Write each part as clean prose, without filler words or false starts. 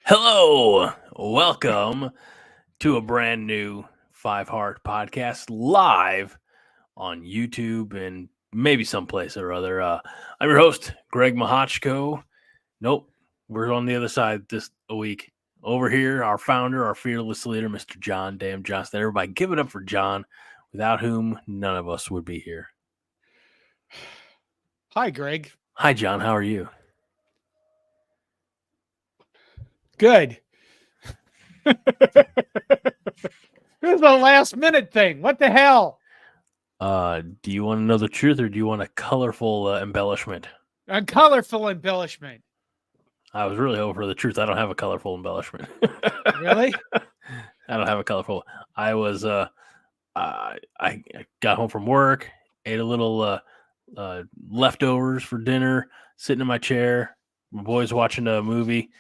Hello, welcome to a brand new Five Heart podcast live on YouTube and maybe someplace or other. I'm your host, Greg Mahochko. Nope, we're on the other side this week. Over here, our founder, our fearless leader, Mr. John Damn Johnston. Everybody, give it up for John, without whom none of us would be here. Hi, Greg. Hi, John. How are you? Good. This is a last minute thing. What the hell? Do you want to know the truth or do you want a colorful embellishment? A colorful embellishment. I was really hoping for the truth. I don't have a colorful embellishment. Really? I don't have a colorful. I was I got home from work, ate a little leftovers for dinner, sitting in my chair. My boy's watching a movie,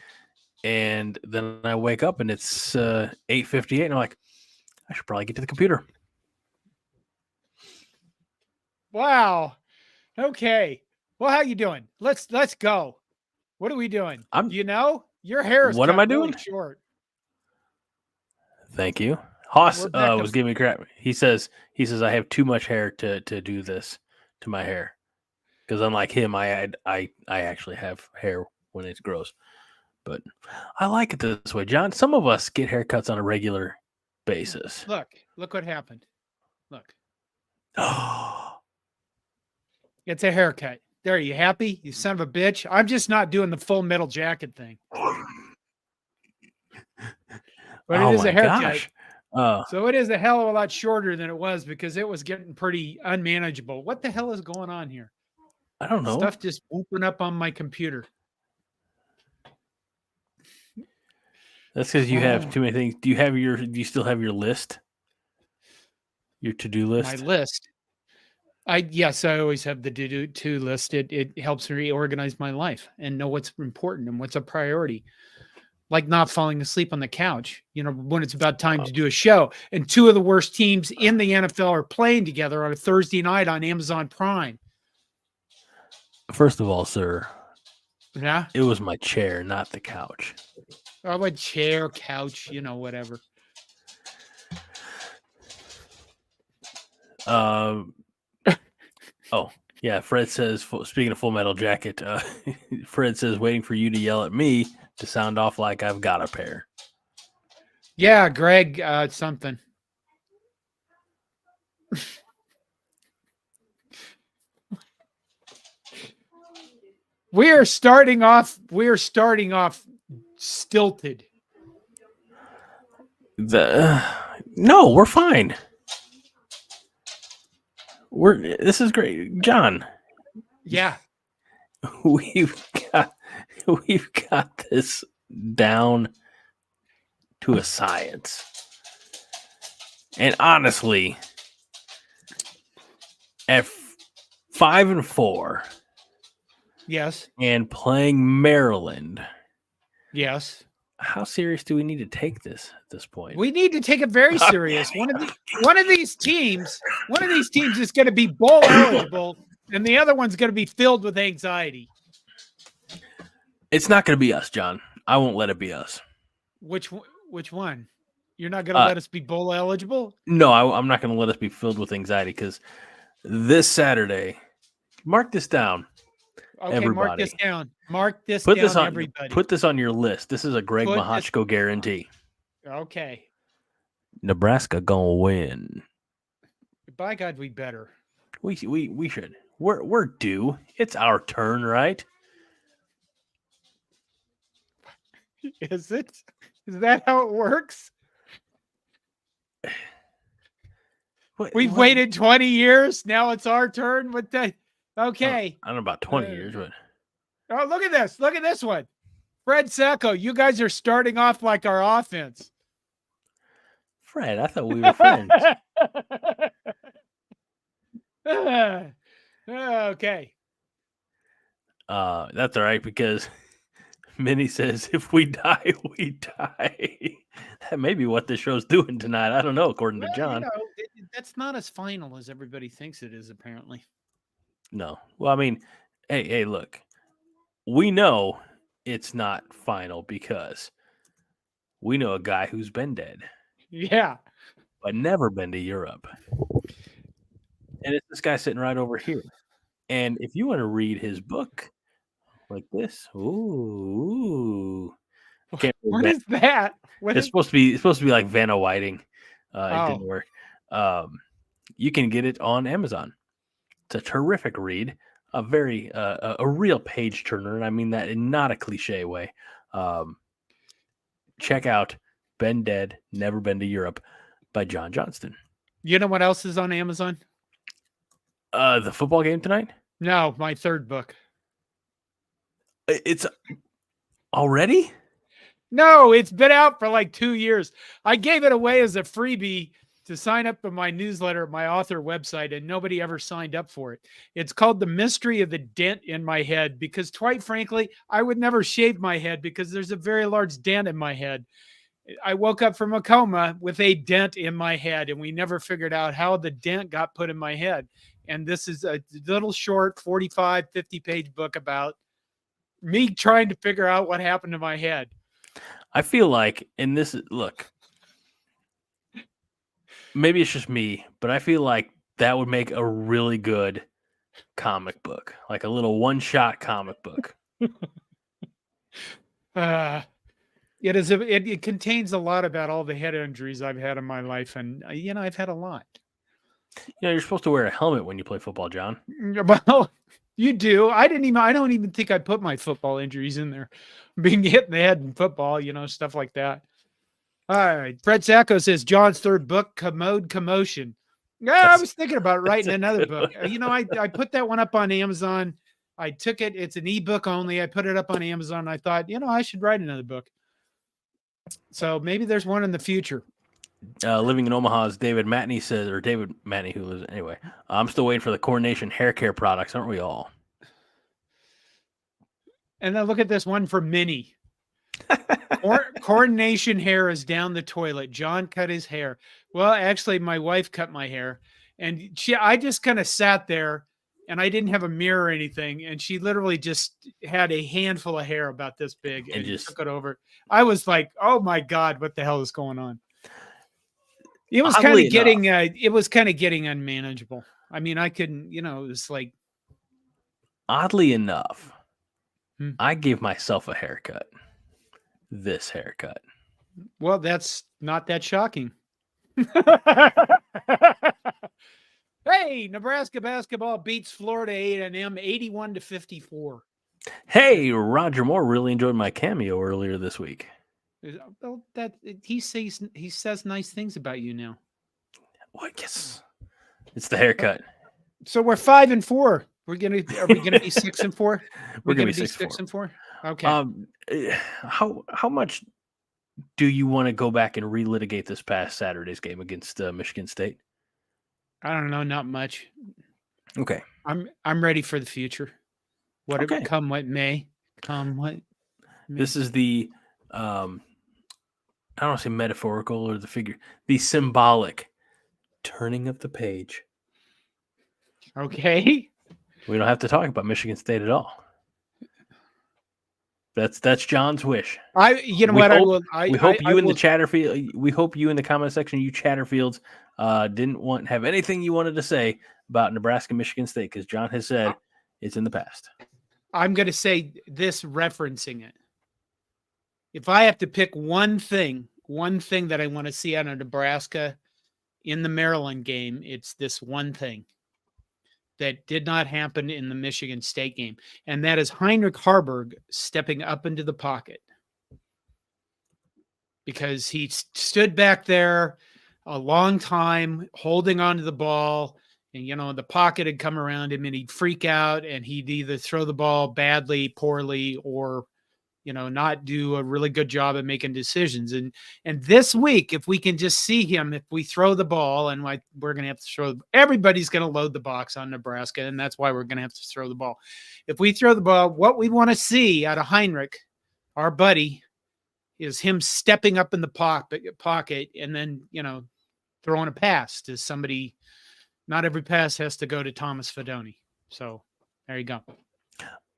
and then I wake up and it's 8:58, and I'm like, I should probably get to the computer. Wow. Okay. Well, how you doing? Let's go. What are we doing? Your hair is What am I really doing? short. Thank you. Haas We're back to was giving me crap. He says I have too much hair to do this to my hair. Because unlike him, I actually have hair when it grows. But I like it this way, John. Some of us get haircuts on a regular basis. Look what happened. Look. Oh, It's a haircut. There, you happy? You son of a bitch. I'm just not doing the full metal jacket thing. But it is a haircut. So it is a hell of a lot shorter than it was because it was getting pretty unmanageable. What the hell is going on here? I don't know. Stuff just open up on my computer. That's because you have too many things. Do you still have your list? Your to-do list? My list. Yes, I always have the to-do list. It helps me organize my life and know what's important and what's a priority. Like not falling asleep on the couch, when it's about time to do a show. And two of the worst teams in the NFL are playing together on a Thursday night on Amazon Prime. First of all, sir, yeah, it was my chair, not the couch. Oh, a chair, couch, whatever. Oh, yeah. Fred says, speaking of Full Metal Jacket, Fred says, waiting for you to yell at me to sound off like I've got a pair. Yeah, Greg, something. We are starting off stilted. No, we're fine. This is great, John. Yeah, we've got this down to a science. And honestly, at 5-4, yes, and playing Maryland, yes. How serious do we need to take this at this point? We need to take it very serious. One of these teams is going to be bowl eligible, and the other one's going to be filled with anxiety. It's not going to be us, John. I won't let it be us. Which one? You're not going to let us be bowl eligible? No, I'm not going to let us be filled with anxiety because this Saturday, mark this down. Okay, everybody. Mark this down. Mark this put down, this on, everybody. Put this on your list. This is a Greg Mahochko guarantee. Okay. Nebraska gonna win. By God, we better. We should. We're due. It's our turn, right? Is it? Is that how it works? We've waited 20 years. Now it's our turn. With the okay. I don't know about 20 years, but look at this. Look at this one. Fred Sacco, you guys are starting off like our offense. Fred, I thought we were friends. Okay. That's all right because Minnie says if we die, we die. That may be what this show's doing tonight. I don't know, according to John. That's not as final as everybody thinks it is, apparently. No. Well, I mean, hey, look. We know it's not final because we know a guy who's been dead, Yeah. but never been to Europe. And it's this guy sitting right over here. And if you want to read his book like this, ooh, can't read What Van- is that? What it's is? supposed to be like Vanna Whiting. It Oh, didn't work. You can get it on Amazon. It's a terrific read, a very a real page turner, and I mean that in not a cliche way. Check out "Been Dead, Never Been to Europe" by John Johnston. you know what else is on Amazon? The football game tonight. No, my third book. It's already. No, it's been out for like 2 years. I gave it away as a freebie to sign up for my newsletter at my author website, and nobody ever signed up for it. It's called The Mystery of the Dent in My Head, because quite frankly, I would never shave my head because there's a very large dent in my head. I woke up from a coma with a dent in my head, and we never figured out how the dent got put in my head. And this is a little short 45, 50-page book about me trying to figure out what happened to my head. I feel like, and this look, maybe it's just me, but I feel like that would make a really good comic book, like a little one-shot comic book. It contains a lot about all the head injuries I've had in my life, and I've had a lot. You're supposed to wear a helmet when you play football, John. Well, you do. I don't even think I put my football injuries in there. Being hit in the head in football, stuff like that. All right. Fred Sacco says John's third book, Commode Commotion. Yeah, I was thinking about writing another book. I put that one up on Amazon. I took it. It's an ebook only. I put it up on Amazon. I thought, I should write another book. So maybe there's one in the future. Living in Omaha's David Matney says, or David Matney, who lives anyway. I'm still waiting for the CornNation hair care products, aren't we all? And then look at this one from Minnie. CornNation hair is down the toilet. John cut his hair. Well, actually, my wife cut my hair, and I just kind of sat there, and I didn't have a mirror or anything, and she literally just had a handful of hair about this big and just took it over. I was like, "Oh my God, what the hell is going on?" It was kind of getting unmanageable. I mean, I couldn't, it was like. Oddly enough, I gave myself a haircut. This haircut. Well, that's not that shocking. Hey, Nebraska basketball beats Florida A&M 81-54. Hey, Roger Moore really enjoyed my cameo earlier this week. Well, he says nice things about you now. Well, I guess it's the haircut. So we're 5-4. Are we gonna be 6-4? We're gonna be 6-4. Okay. How much do you want to go back and relitigate this past Saturday's game against Michigan State? I don't know, not much. Okay. I'm ready for the future. Come what may. Come what may. This is the I don't want to say metaphorical or the symbolic turning of the page. Okay. We don't have to talk about Michigan State at all. That's John's wish. We hope you in the Chatterfield. We hope you in the comment section, you Chatterfields, didn't have anything you wanted to say about Nebraska, Michigan State, because John has said it's in the past. I'm going to say this, referencing it. If I have to pick one thing that I want to see out of Nebraska in the Maryland game, it's this one thing that did not happen in the Michigan State game, and that is Heinrich Harburg stepping up into the pocket, because he stood back there a long time holding on to the ball, and the pocket had come around him, and he'd freak out, and he'd either throw the ball badly, poorly, or not do a really good job at making decisions. And this week, if we can just see him, if we throw the ball, and we're going to have to everybody's going to load the box on Nebraska, and that's why we're going to have to throw the ball. If we throw the ball, what we want to see out of Heinrich, our buddy, is him stepping up in the pocket and then, throwing a pass to somebody. Not every pass has to go to Thomas Fedoni. So there you go.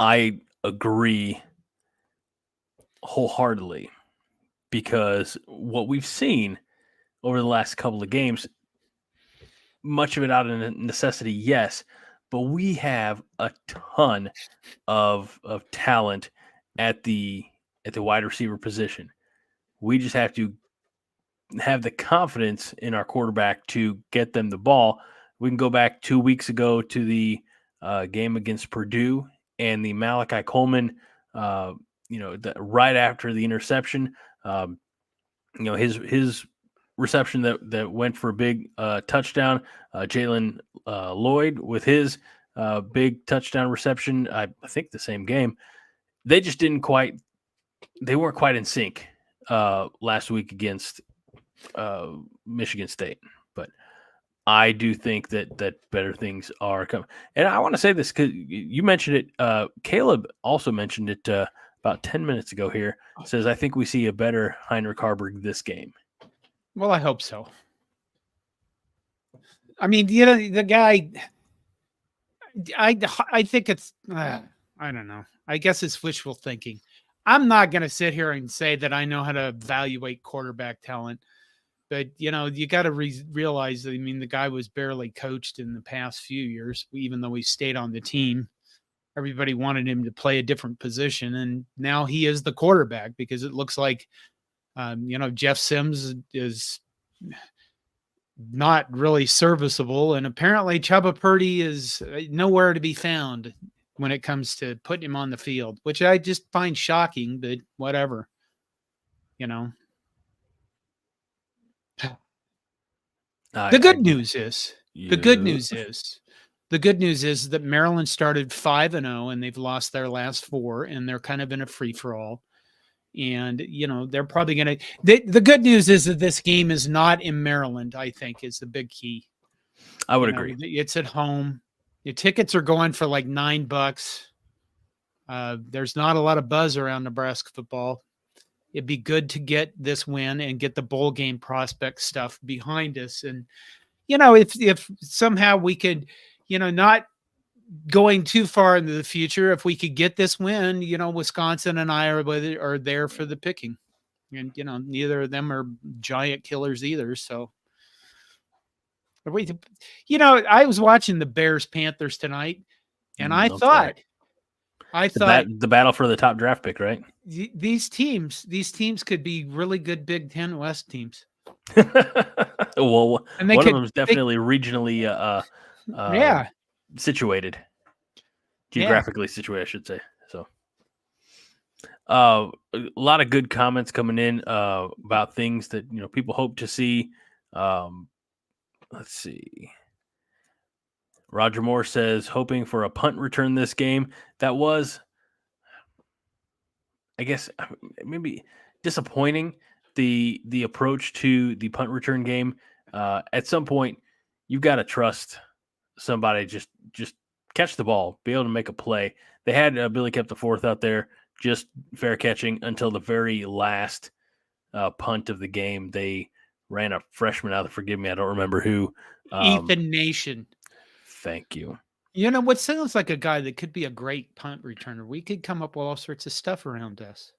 I agree wholeheartedly. because what we've seen over the last couple of games, much of it out of necessity, yes, but we have a ton of talent at the wide receiver position. We just have to have the confidence in our quarterback to get them the ball. We can go back 2 weeks ago to the game against Purdue and the Malachi Coleman, right after the interception, his reception that went for a big touchdown. Jalen Lloyd with his big touchdown reception. I think the same game. They just didn't quite. They weren't quite in sync last week against Michigan State, but I do think that better things are coming. And I want to say this because you mentioned it. Caleb also mentioned it about 10 minutes ago here. Says, I think we see a better Heinrich Harburg this game. Well, I hope so. I mean, the guy, I think it's, I don't know. I guess it's wishful thinking. I'm not going to sit here and say that I know how to evaluate quarterback talent. But, you got to realize that, I mean, the guy was barely coached in the past few years, even though he stayed on the team. Everybody wanted him to play a different position. And now he is the quarterback because it looks like, Jeff Sims is not really serviceable. And apparently Chubba Purdy is nowhere to be found when it comes to putting him on the field, which I just find shocking, but whatever, The good news is that Maryland started 5-0 and they've lost their last 4 and they're kind of in a free for all. And, they're probably going to, the good news is that this game is not in Maryland, I think is the big key. I would agree. It's at home. Your tickets are going for like $9. There's not a lot of buzz around Nebraska football. It'd be good to get this win and get the bowl game prospect stuff behind us. And, if somehow we could, not going too far into the future, if we could get this win, Wisconsin and I are there for the picking. And, neither of them are giant killers either. So, I was watching the Bears Panthers tonight and I thought the battle for the top draft pick, right? These teams could be really good Big Ten West teams. Well, and one of them is definitely regionally situated, geographically situated, I should say. So, a lot of good comments coming in about things that people hope to see. Let's see. Roger Moore says, hoping for a punt return this game. That was, I guess, maybe disappointing, the approach to the punt return game. At some point, you've got to trust somebody, just catch the ball, be able to make a play. They had Billy Kept the Fourth out there, just fair catching until the very last punt of the game. They ran a freshman out. Forgive me, I don't remember who. Ethan Nation. Thank you. What sounds like a guy that could be a great punt returner. We could come up with all sorts of stuff around us.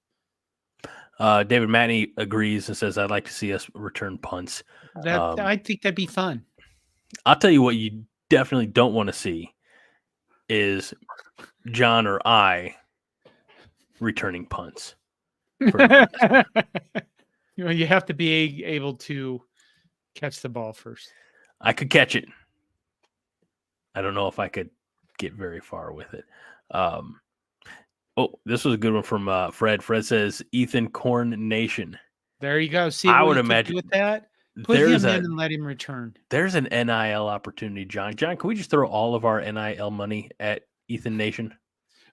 David Matney agrees and says, I'd like to see us return punts. I think that'd be fun. I'll tell you what you definitely don't want to see is John or I returning punts. You have to be able to catch the ball first. I could catch it. I don't know if I could get very far with it. This was a good one from Fred. Fred says, Ethan CornNation. There you go. See, I would imagine with that. Put him in and let him return. There's an NIL opportunity, John. John, can we just throw all of our NIL money at Ethan Nation?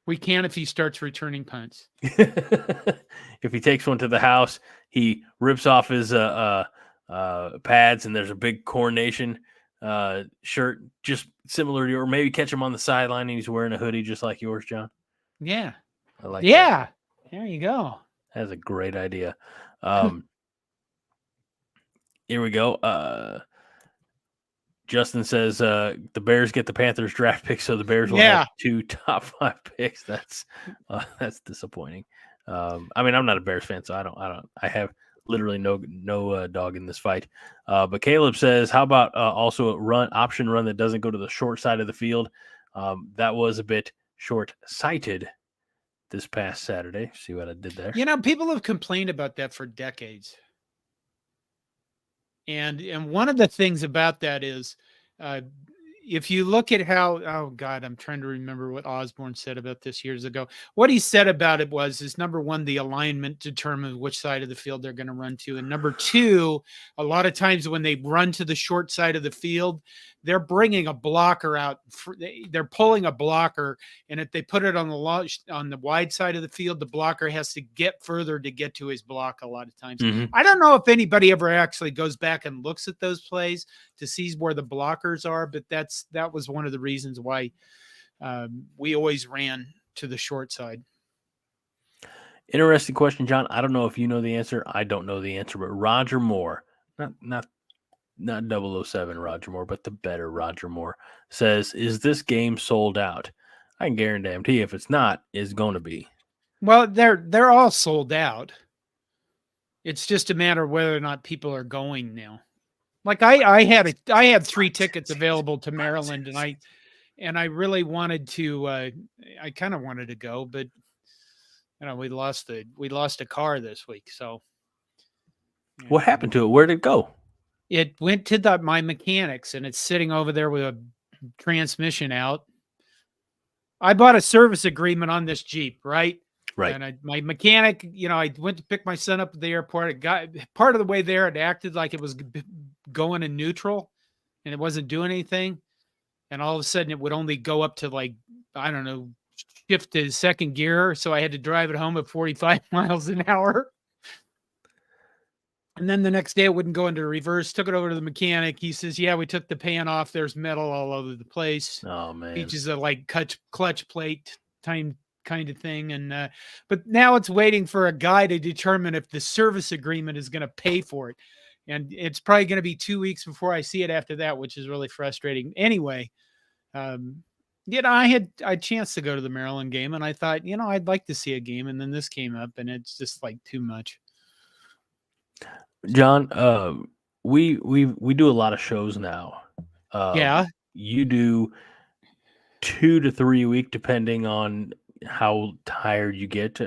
We can if he starts returning punts. If he takes one to the house, he rips off his pads, and there's a big CornNation shirt, just similar to yours. Or maybe catch him on the sideline and he's wearing a hoodie just like yours, John. Yeah. I like that. There you go. That's a great idea. Here we go. Justin says the Bears get the Panthers draft pick, so the Bears will have 2 top 5 picks. That's disappointing. I mean, I'm not a Bears fan, so I have literally no dog in this fight. But Caleb says, how about also a option run that doesn't go to the short side of the field? That was a bit short-sighted this past Saturday. See what I did there? People have complained about that for decades. And one of the things about that is, if you look at how, oh God, I'm trying to remember what Osborne said about this years ago. What he said about it is number one, the alignment determines which side of the field they're going to run to. And number two, a lot of times when they run to the short side of the field, they're bringing a blocker out. They're pulling a blocker. And if they put it on the wide side of the field, the blocker has to get further to get to his block a lot of times. Mm-hmm. I don't know if anybody ever actually goes back and looks at those plays to see where the blockers are, but that was one of the reasons why we always ran to the short side. Interesting question, John. I don't know if you know the answer. I don't know the answer, but Roger Moore, not 007 Roger Moore, but the better Roger Moore, says, is this game sold out? I can guarantee if it's not, it's going to be. Well, they're all sold out. It's just a matter of whether or not people are going now. Like I had 3 tickets available to Maryland, and I really wanted to. I kind of wanted to go, but we lost a car this week. So what happened to it? Where did it go? It went to my mechanics, and it's sitting over there with a transmission out. I bought a service agreement on this Jeep, right? Right. And my mechanic, I went to pick my son up at the airport. It got part of the way there. It acted like it was going in neutral, and it wasn't doing anything. And all of a sudden, it would only go up to shift to second gear. So I had to drive it home at 45 miles an hour. And then the next day, it wouldn't go into reverse. Took it over to the mechanic. He says, "Yeah, we took the pan off. There's metal all over the place." Oh man, features a clutch plate time kind of thing. And but now it's waiting for a guy to determine if the service agreement is going to pay for it, and it's probably going to be 2 weeks before I see it after that, which is really frustrating. Anyway, I had a chance to go to the Maryland game, and I thought, I'd like to see a game, and then this came up, and it's just too much. John, we do a lot of shows now. Yeah, you do 2 to 3 a week, depending on how tired you get.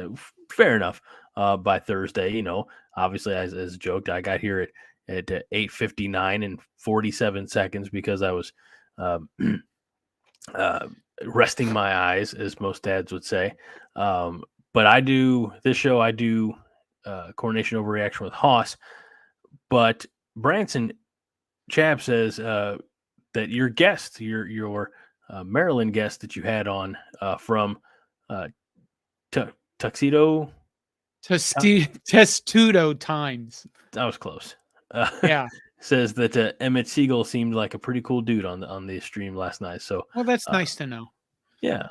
Fair enough. By Thursday, obviously, as joked, I got here at 8:59 and 47 seconds because I was resting my eyes, as most dads would say. But I do this show. I do CornNation Overreaction with Haas. But Branson Chap says that your guest, your Maryland guest that you had on from Testudo Times. That was close. Yeah. Says that Emmett Siegel seemed like a pretty cool dude on the stream last night. So well, that's nice to know. Yeah.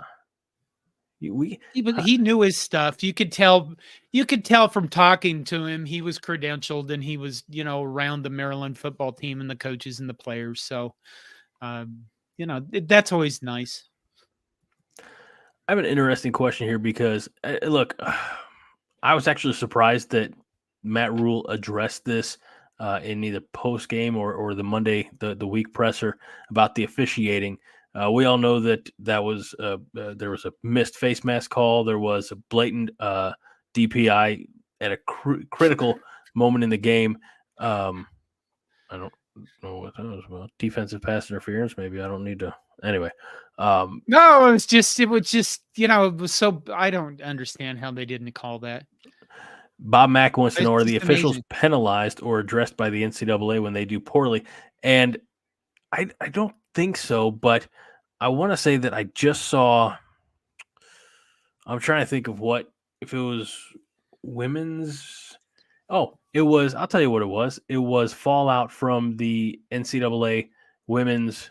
He knew his stuff. You could tell from talking to him, he was credentialed and he was, around the Maryland football team and the coaches and the players. So, that's always nice. I have an interesting question here because look, I was actually surprised that Matt Rule addressed this in either post game or the Monday, the week presser about the officiating. We all know that was there was a missed face mask call. There was a blatant DPI at a critical moment in the game. I don't know what that was about. Defensive pass interference, maybe. I don't need to. Anyway. No, it was just, it was so, I don't understand how they didn't call that. Bob Mack wants to know, are the officials penalized or addressed by the NCAA when they do poorly? And I don't think so, but I want to say that I just saw, I'm trying to think of if it was women's. Oh, it was, I'll tell you what it was. It was fallout from the NCAA women's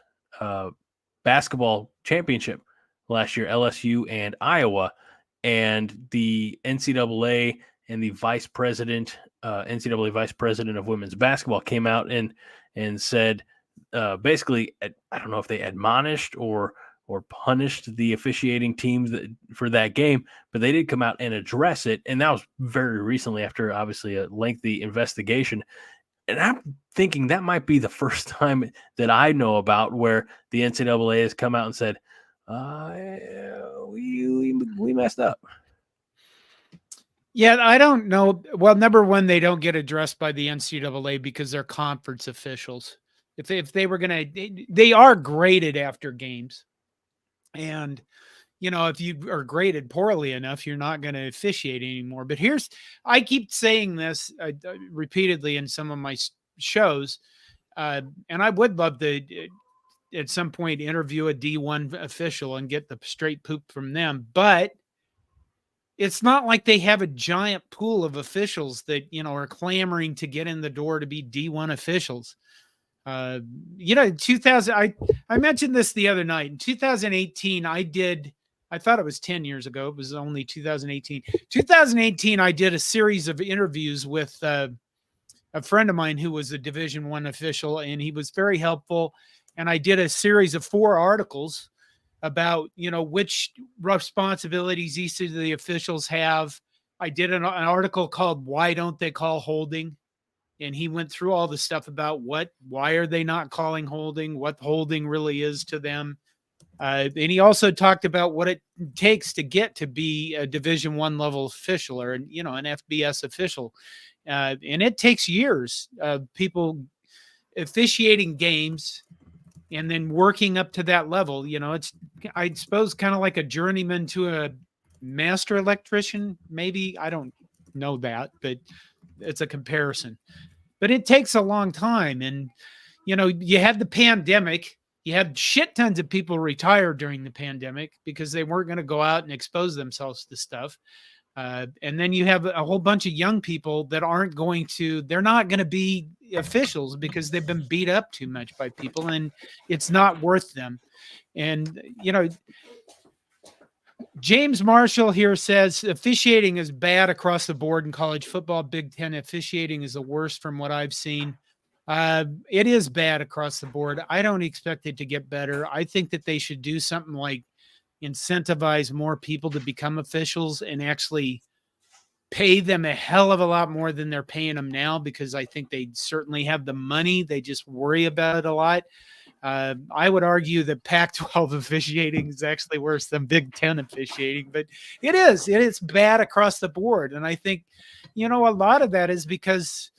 basketball championship last year, LSU and Iowa. And the NCAA and the NCAA vice president of women's basketball came out and said, basically, I don't know if they admonished or or punished the officiating teams for that game, but they did come out and address it. And that was very recently after obviously a lengthy investigation. And I'm thinking that might be the first time that I know about where the NCAA has come out and said, we messed up. Yeah, I don't know. Well, number one, they don't get addressed by the NCAA because they're conference officials. If they were going to, they are graded after games. And, if you are graded poorly enough, you're not going to officiate anymore. But I keep saying this repeatedly in some of my shows. And I would love to, at some point, interview a D1 official and get the straight poop from them. But it's not like they have a giant pool of officials that, are clamoring to get in the door to be D1 officials. 2000, I mentioned this the other night. In 2018, I thought it was 10 years ago. It was only 2018. 2018, I did a series of interviews with a friend of mine who was a Division I official, and he was very helpful. And I did a series of 4 articles about, which responsibilities each of the officials have. I did an article called "Why Don't They Call Holding?" And he went through all the stuff about why are they not calling holding, what holding really is to them. And he also talked about what it takes to get to be a Division I level official or, an FBS official. And it takes years of people officiating games and then working up to that level. It's, I suppose, kind of like a journeyman to a master electrician. Maybe, I don't know that, but it's a comparison. But it takes a long time. And, you had the pandemic. You had shit tons of people retire during the pandemic because they weren't going to go out and expose themselves to stuff. And then you have a whole bunch of young people that they're not going to be officials because they've been beat up too much by people and it's not worth them. And, James Marshall here says officiating is bad across the board in college football. Big Ten officiating is the worst from what I've seen. It is bad across the board. I don't expect it to get better. I think that they should do something like incentivize more people to become officials and actually pay them a hell of a lot more than they're paying them now, because I think they certainly have the money. They just worry about it a lot. I would argue that Pac-12 officiating is actually worse than Big Ten officiating, but it is bad across the board. And I think, a lot of that is because,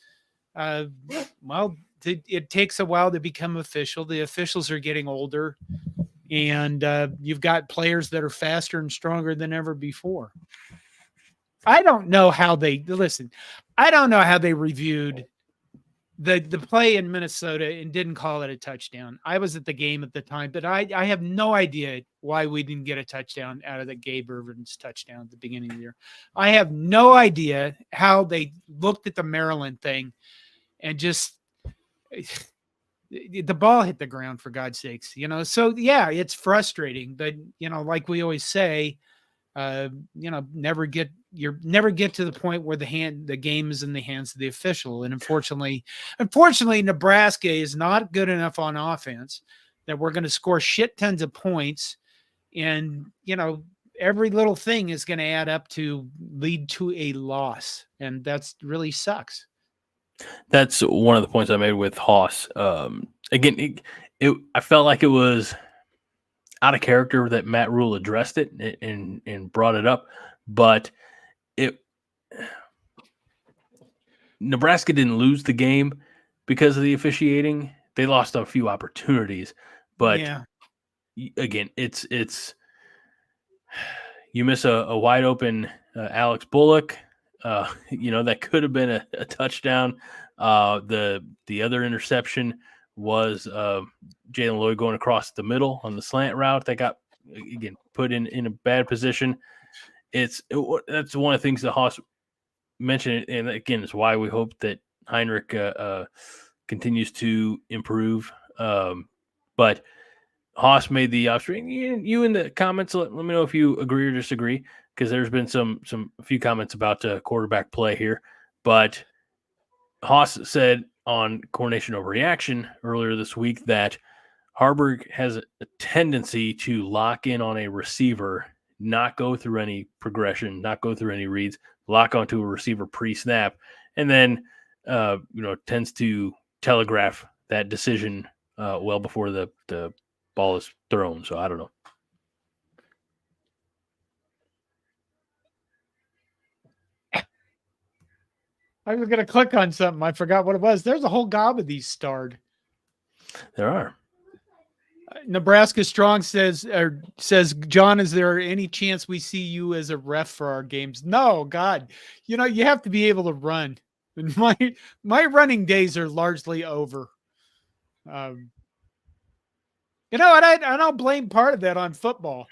it takes a while to become official. The officials are getting older, and you've got players that are faster and stronger than ever before. I don't know how they reviewed the play in Minnesota and didn't call it a touchdown. I was at the game at the time, but I have no idea why we didn't get a touchdown out of the Gabe Irvin's touchdown at the beginning of the year. I have no idea how they looked at the Maryland thing and just the ball hit the ground, for God's sakes, So yeah, it's frustrating, but like we always say, never get to the point where the game is in the hands of the official. And unfortunately, Nebraska is not good enough on offense that we're going to score shit tons of points. And, every little thing is going to add up to lead to a loss. And that's really sucks. That's one of the points I made with Haas. Again, I felt like it was out of character that Matt Rule addressed it and brought it up, but Nebraska didn't lose the game because of the officiating. They lost a few opportunities, but again, it's you miss a wide open Alex Bullock. That could have been a touchdown. The other interception was Jalen Lloyd going across the middle on the slant route that got, again, put in a bad position. That's one of the things that Haas mentioned, and again, it's why we hope that Heinrich continues to improve. But Haas made the observation. You in the comments, let me know if you agree or disagree, because there's been a few comments about quarterback play here. But Haas said on CornNation Overreaction earlier this week that Harburg has a tendency to lock in on a receiver, not go through any progression, not go through any reads, lock onto a receiver pre-snap, and then tends to telegraph that decision well before the ball is thrown. So I don't know. I was going to click on something. I forgot what it was. There's a whole gob of these starred. There are. Nebraska Strong says, John, is there any chance we see you as a ref for our games? No, God, you have to be able to run. My running days are largely over. And I don't blame part of that on football.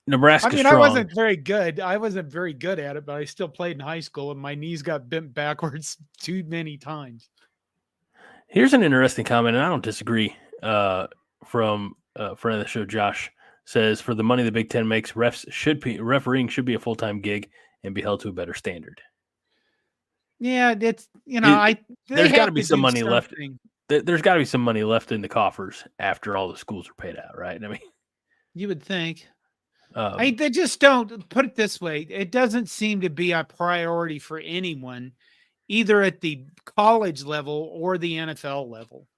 Nebraska Strong. I wasn't very good. I wasn't very good at it, but I still played in high school, and my knees got bent backwards too many times. Here's an interesting comment, and I don't disagree. From a friend of the show, Josh, says, for the money the Big Ten makes, refereeing should be a full-time gig and be held to a better standard. Yeah, it's there's got to be some money left. There's got to be some money left in the coffers after all the schools are paid out, right? I mean, you would think. They just don't. Put it this way: it doesn't seem to be a priority for anyone, either at the college level or the NFL level.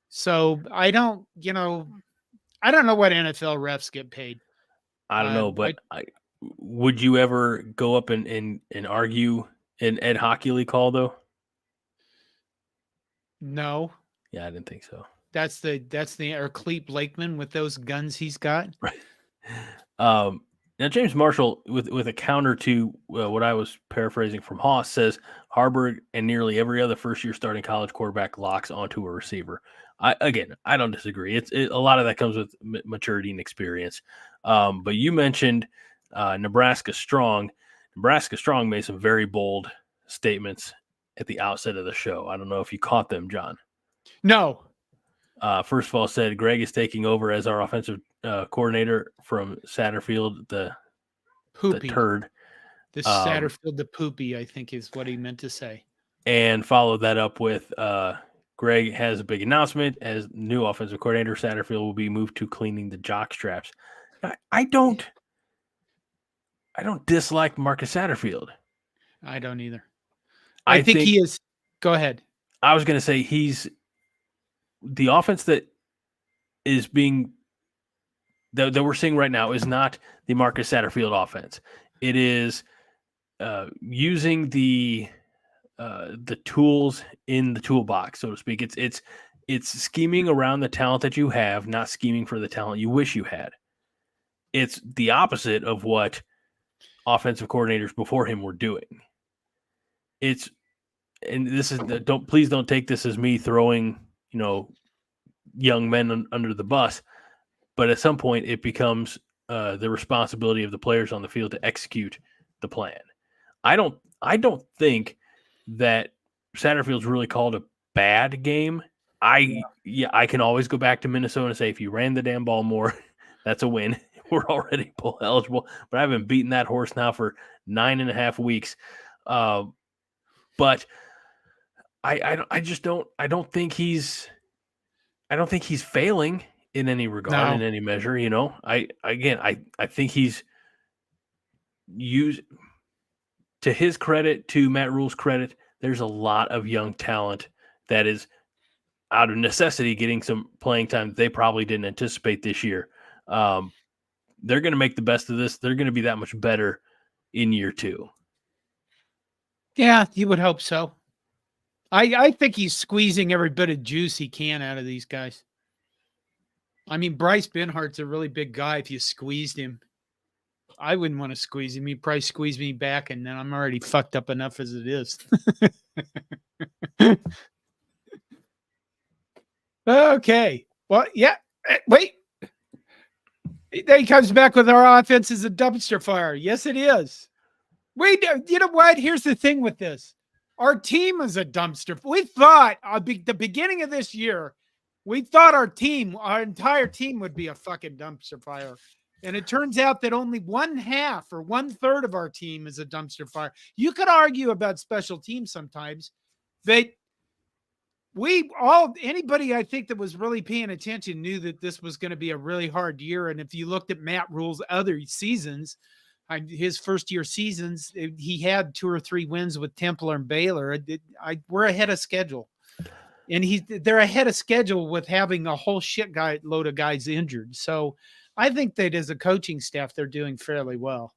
So I don't know what NFL refs get paid. I don't know, but would you ever go up and argue an Ed Hockley call though? No. Yeah, I didn't think so. That's or Clete Blakeman with those guns he's got. Right. Now James Marshall with a counter to what I was paraphrasing from Haas says Harburg and nearly every other first-year starting college quarterback locks onto a receiver. I don't disagree. A lot of that comes with maturity and experience. But you mentioned Nebraska Strong. Nebraska Strong made some very bold statements at the outset of the show. I don't know if you caught them, John. No. First of all, said Greg is taking over as our offensive coordinator from Chatterfield, the turd. This Chatterfield, the poopy, I think is what he meant to say. And followed that up with Greg has a big announcement. As new offensive coordinator, Chatterfield will be moved to cleaning the jock straps. I don't dislike Marcus Satterfield. I don't either. I think he is. Go ahead. I was going to say he's the offense that is being that we're seeing right now is not the Marcus Satterfield offense. It is using the tools in the toolbox, so to speak. It's scheming around the talent that you have, not scheming for the talent you wish you had. It's the opposite of what offensive coordinators before him were doing. Please don't take this as me throwing, young men under the bus, but at some point it becomes the responsibility of the players on the field to execute the plan. I don't think that Satterfield's really called a bad game. I can always go back to Minnesota and say, if you ran the damn ball more, that's a win. We're already bowl eligible, but I haven't beaten that horse now for 9.5 weeks. But I don't think he's failing in any regard, in any measure. I think he's used, to his credit, to Matt Rule's credit, there's a lot of young talent that is out of necessity getting some playing time that they probably didn't anticipate this year. They're going to make the best of this. They're going to be that much better in year 2. Yeah, you would hope so. I think he's squeezing every bit of juice he can out of these guys. I mean, Bryce Benhart's a really big guy. If you squeezed him, I wouldn't want to squeeze him. He'd probably squeeze me back, and then I'm already fucked up enough as it is. Okay. Well, yeah. Wait. Then he comes back with our offense is a dumpster fire. Yes, it is. Wait, you know what? Here's the thing with this. Our team is a dumpster. We thought the beginning of this year, we thought our entire team would be a fucking dumpster fire. And it turns out that only 1/2 or 1/3 of our team is a dumpster fire. You could argue about special teams sometimes, but anybody I think that was really paying attention knew that this was going to be a really hard year. And if you looked at Matt Rule's other seasons, his first year seasons, he had 2 or 3 wins with Temple and Baylor. We're ahead of schedule, and they're ahead of schedule with having a whole load of guys injured. So I think that as a coaching staff, they're doing fairly well.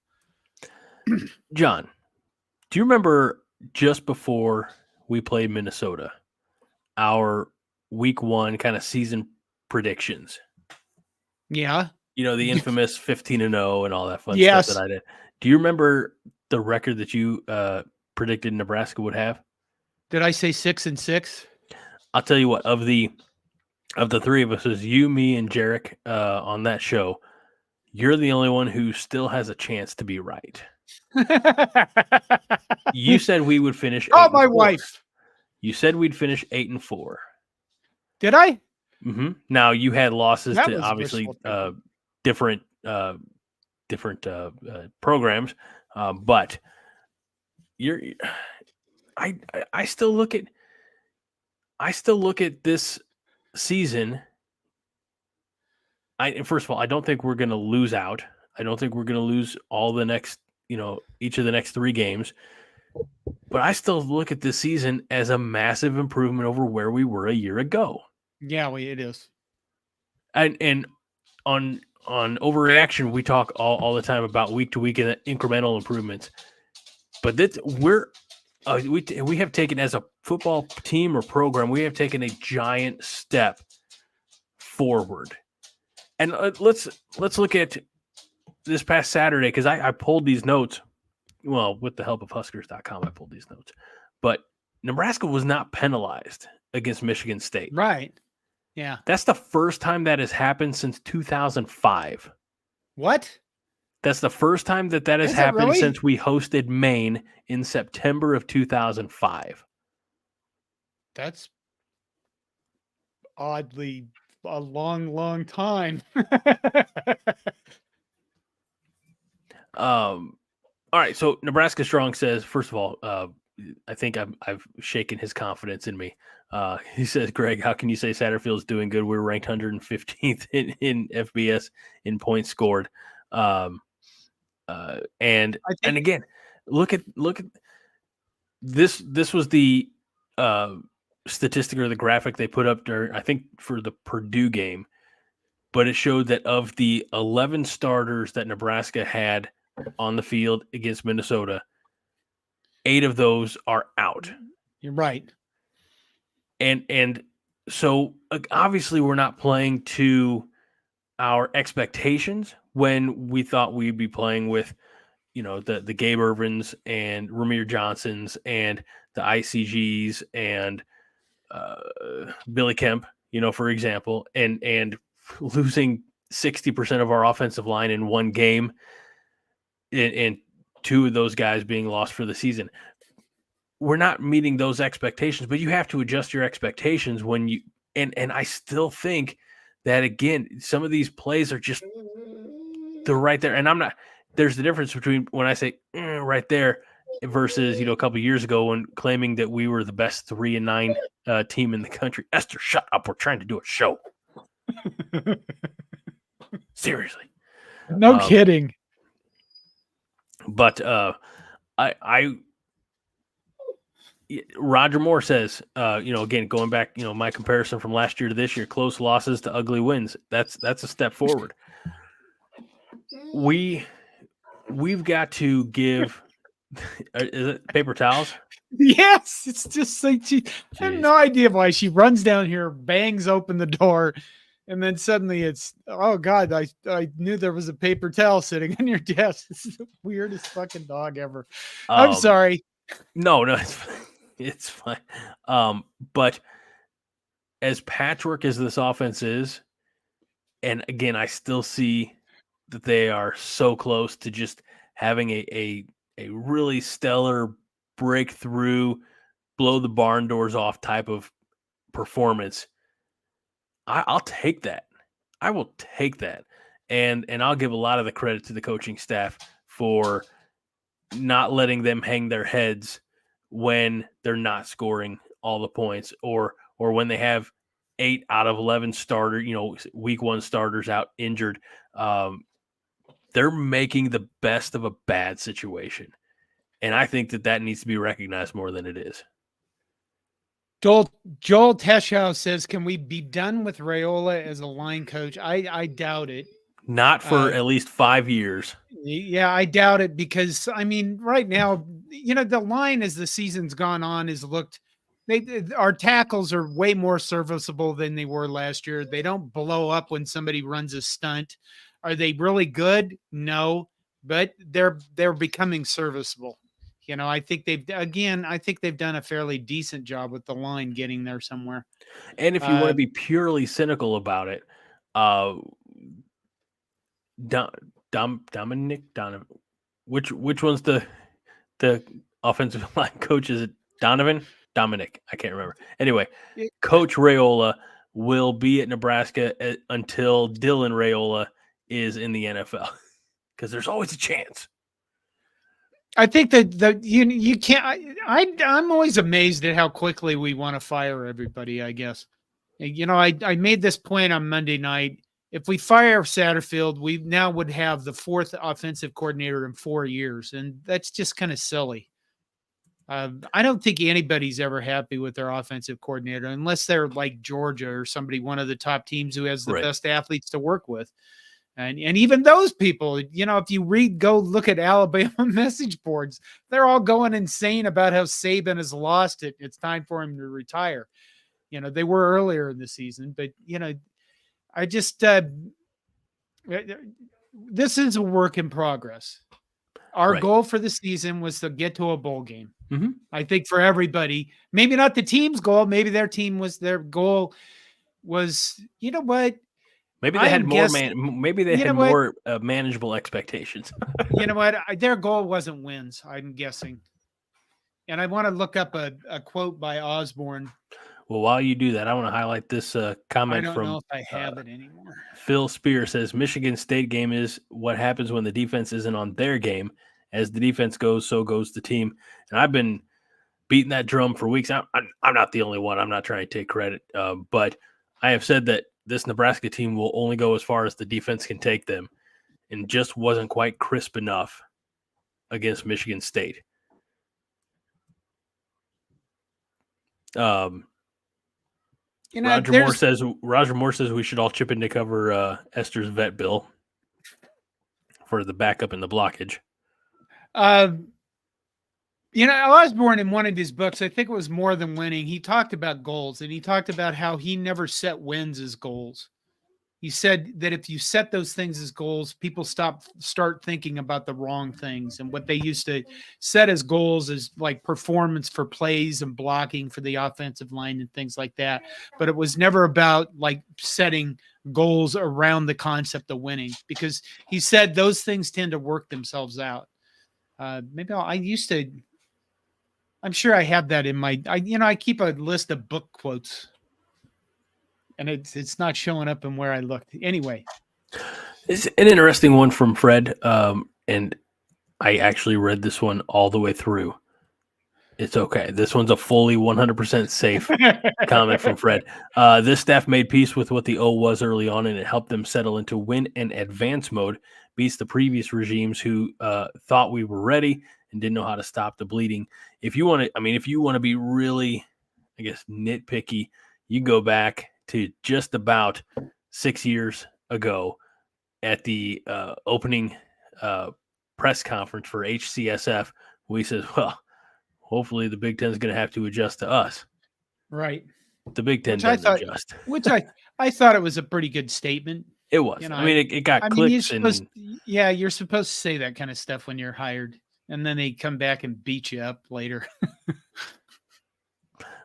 John, do you remember just before we played Minnesota, our week 1 kind of season predictions? Yeah. The infamous 15-0 and all that fun Yes. stuff that I did. Do you remember the record that you predicted Nebraska would have? Did I say 6-6? I'll tell you what, of the 3 of us, is you, me, and Jarek on that show, you're the only one who still has a chance to be right. You said we would finish 8-4. My wife. You said we'd finish 8-4. Did I? Mm-hmm. Now you had losses to obviously different programs, but I still look at this season. First of all, I don't think we're going to lose out. I don't think we're going to lose all the next, each of the next 3 games. But I still look at this season as a massive improvement over where we were a year ago. Yeah, it is. And on overreaction, we talk all the time about week to week and incremental improvements. But we have taken, as a football team or program, we have taken a giant step forward. And let's look at this past Saturday, because I pulled these notes. Well, with the help of Huskers.com, I pulled these notes. But Nebraska was not penalized against Michigan State. Right. Yeah. That's the first time that has happened since 2005. What? That's the first time that has happened since we hosted Maine in September of 2005. That's oddly a long, long time. All right, so Nebraska Strong says, first of all, I think I've shaken his confidence in me. He says, Greg, how can you say Chatterfield's doing good? We're ranked 115th in FBS in points scored. And again, look at this. This was the statistic or the graphic they put up during, I think, for the Purdue game, but it showed that of the 11 starters that Nebraska had on the field against Minnesota, 8 of those are out. You're right. And so obviously we're not playing to our expectations when we thought we'd be playing with, the Gabe Irvins and Ramir Johnsons and the ICGs and Billy Kemp, for example, and losing 60% of our offensive line in one game, and 2 of those guys being lost for the season. We're not meeting those expectations, but you have to adjust your expectations when you, and I still think that, again, some of these plays are just, they're right there. And there's the difference between when I say right there versus, a couple of years ago when claiming that we were the best 3-9 team in the country. Esther, shut up. We're trying to do a show. Seriously. No kidding. But Roger Moore says, again, going back, my comparison from last year to this year, close losses to ugly wins. That's a step forward. We've got to give. Is it paper towels? Yes, it's just like I have no idea why she runs down here, bangs open the door, and then suddenly it's, oh God, I knew there was a paper towel sitting on your desk. This is the weirdest fucking dog ever. I'm sorry. No, it's fine. But as patchwork as this offense is, and again, I still see that they are so close to just having a really stellar breakthrough, blow the barn doors off type of performance. I'll take that. I will take that. And I'll give a lot of the credit to the coaching staff for not letting them hang their heads when they're not scoring all the points, or or when they have 8 out of 11 starter, week 1 starters out injured. They're making the best of a bad situation. And I think that needs to be recognized more than it is. Joel Teschau says, can we be done with Raiola as a line coach? I doubt it. Not for at least 5 years. Yeah, I doubt it because, I mean, right now, the line as the season's gone on has looked our tackles are way more serviceable than they were last year. They don't blow up when somebody runs a stunt. Are they really good? No, but they're becoming serviceable. I think they've done a fairly decent job with the line getting there somewhere. And if you want to be purely cynical about it, Dominic Donovan, which one's the offensive line coach? Is it Donovan? Dominic, I can't remember. Anyway, Coach Raiola will be at Nebraska until Dylan Raiola is in the NFL, because there's always a chance. I think that you can't. I'm always amazed at how quickly we want to fire everybody. I guess, I made this point on Monday night. If we fire Chatterfield, we now would have the 4th offensive coordinator in 4 years, and that's just kind of silly. I don't think anybody's ever happy with their offensive coordinator unless they're like Georgia or somebody, one of the top teams who has the best athletes to work with. And even those people, if you go look at Alabama message boards, they're all going insane about how Saban has lost it. It's time for him to retire. They were earlier in the season, but I just this is a work in progress. Our goal for the season was to get to a bowl game. Mm-hmm. I think for everybody, maybe not the team's goal. Maybe their goal was, what? Maybe they had more more manageable expectations. You know what? Their goal wasn't wins, I'm guessing. And I want to look up a quote by Osborne. Well, while you do that, I want to highlight this comment from. I don't know if I have it anymore. Phil Spear says Michigan State game is what happens when the defense isn't on their game. As the defense goes, so goes the team. And I've been beating that drum for weeks. I'm not the only one. I'm not trying to take credit, but I have said that this Nebraska team will only go as far as the defense can take them, and just wasn't quite crisp enough against Michigan State. Roger Moore says we should all chip in to cover Esther's vet bill for the backup and the blockage. Osborne, in one of his books, I think it was More Than Winning, he talked about goals, and he talked about how he never set wins as goals. He said that if you set those things as goals, people start thinking about the wrong things. And what they used to set as goals is like performance for plays and blocking for the offensive line and things like that. But it was never about like setting goals around the concept of winning, because he said those things tend to work themselves out. I'm sure I have that in my, I keep a list of book quotes, and it's not showing up in where I looked. Anyway, it's an interesting one from Fred, and I actually read this one all the way through. It's okay. This one's a fully 100% safe comment from Fred. This staff made peace with what the O was early on, and it helped them settle into win and advance mode, beats the previous regimes who thought we were ready and didn't know how to stop the bleeding. If you want to be really, I guess, nitpicky, you go back to just about 6 years ago at the opening press conference for HCSF. We said, well, hopefully the Big Ten is going to have to adjust to us. Right. The Big Ten doesn't adjust. Which I thought it was a pretty good statement. It was. It got clicks. You're supposed to say that kind of stuff when you're hired, and then they come back and beat you up later.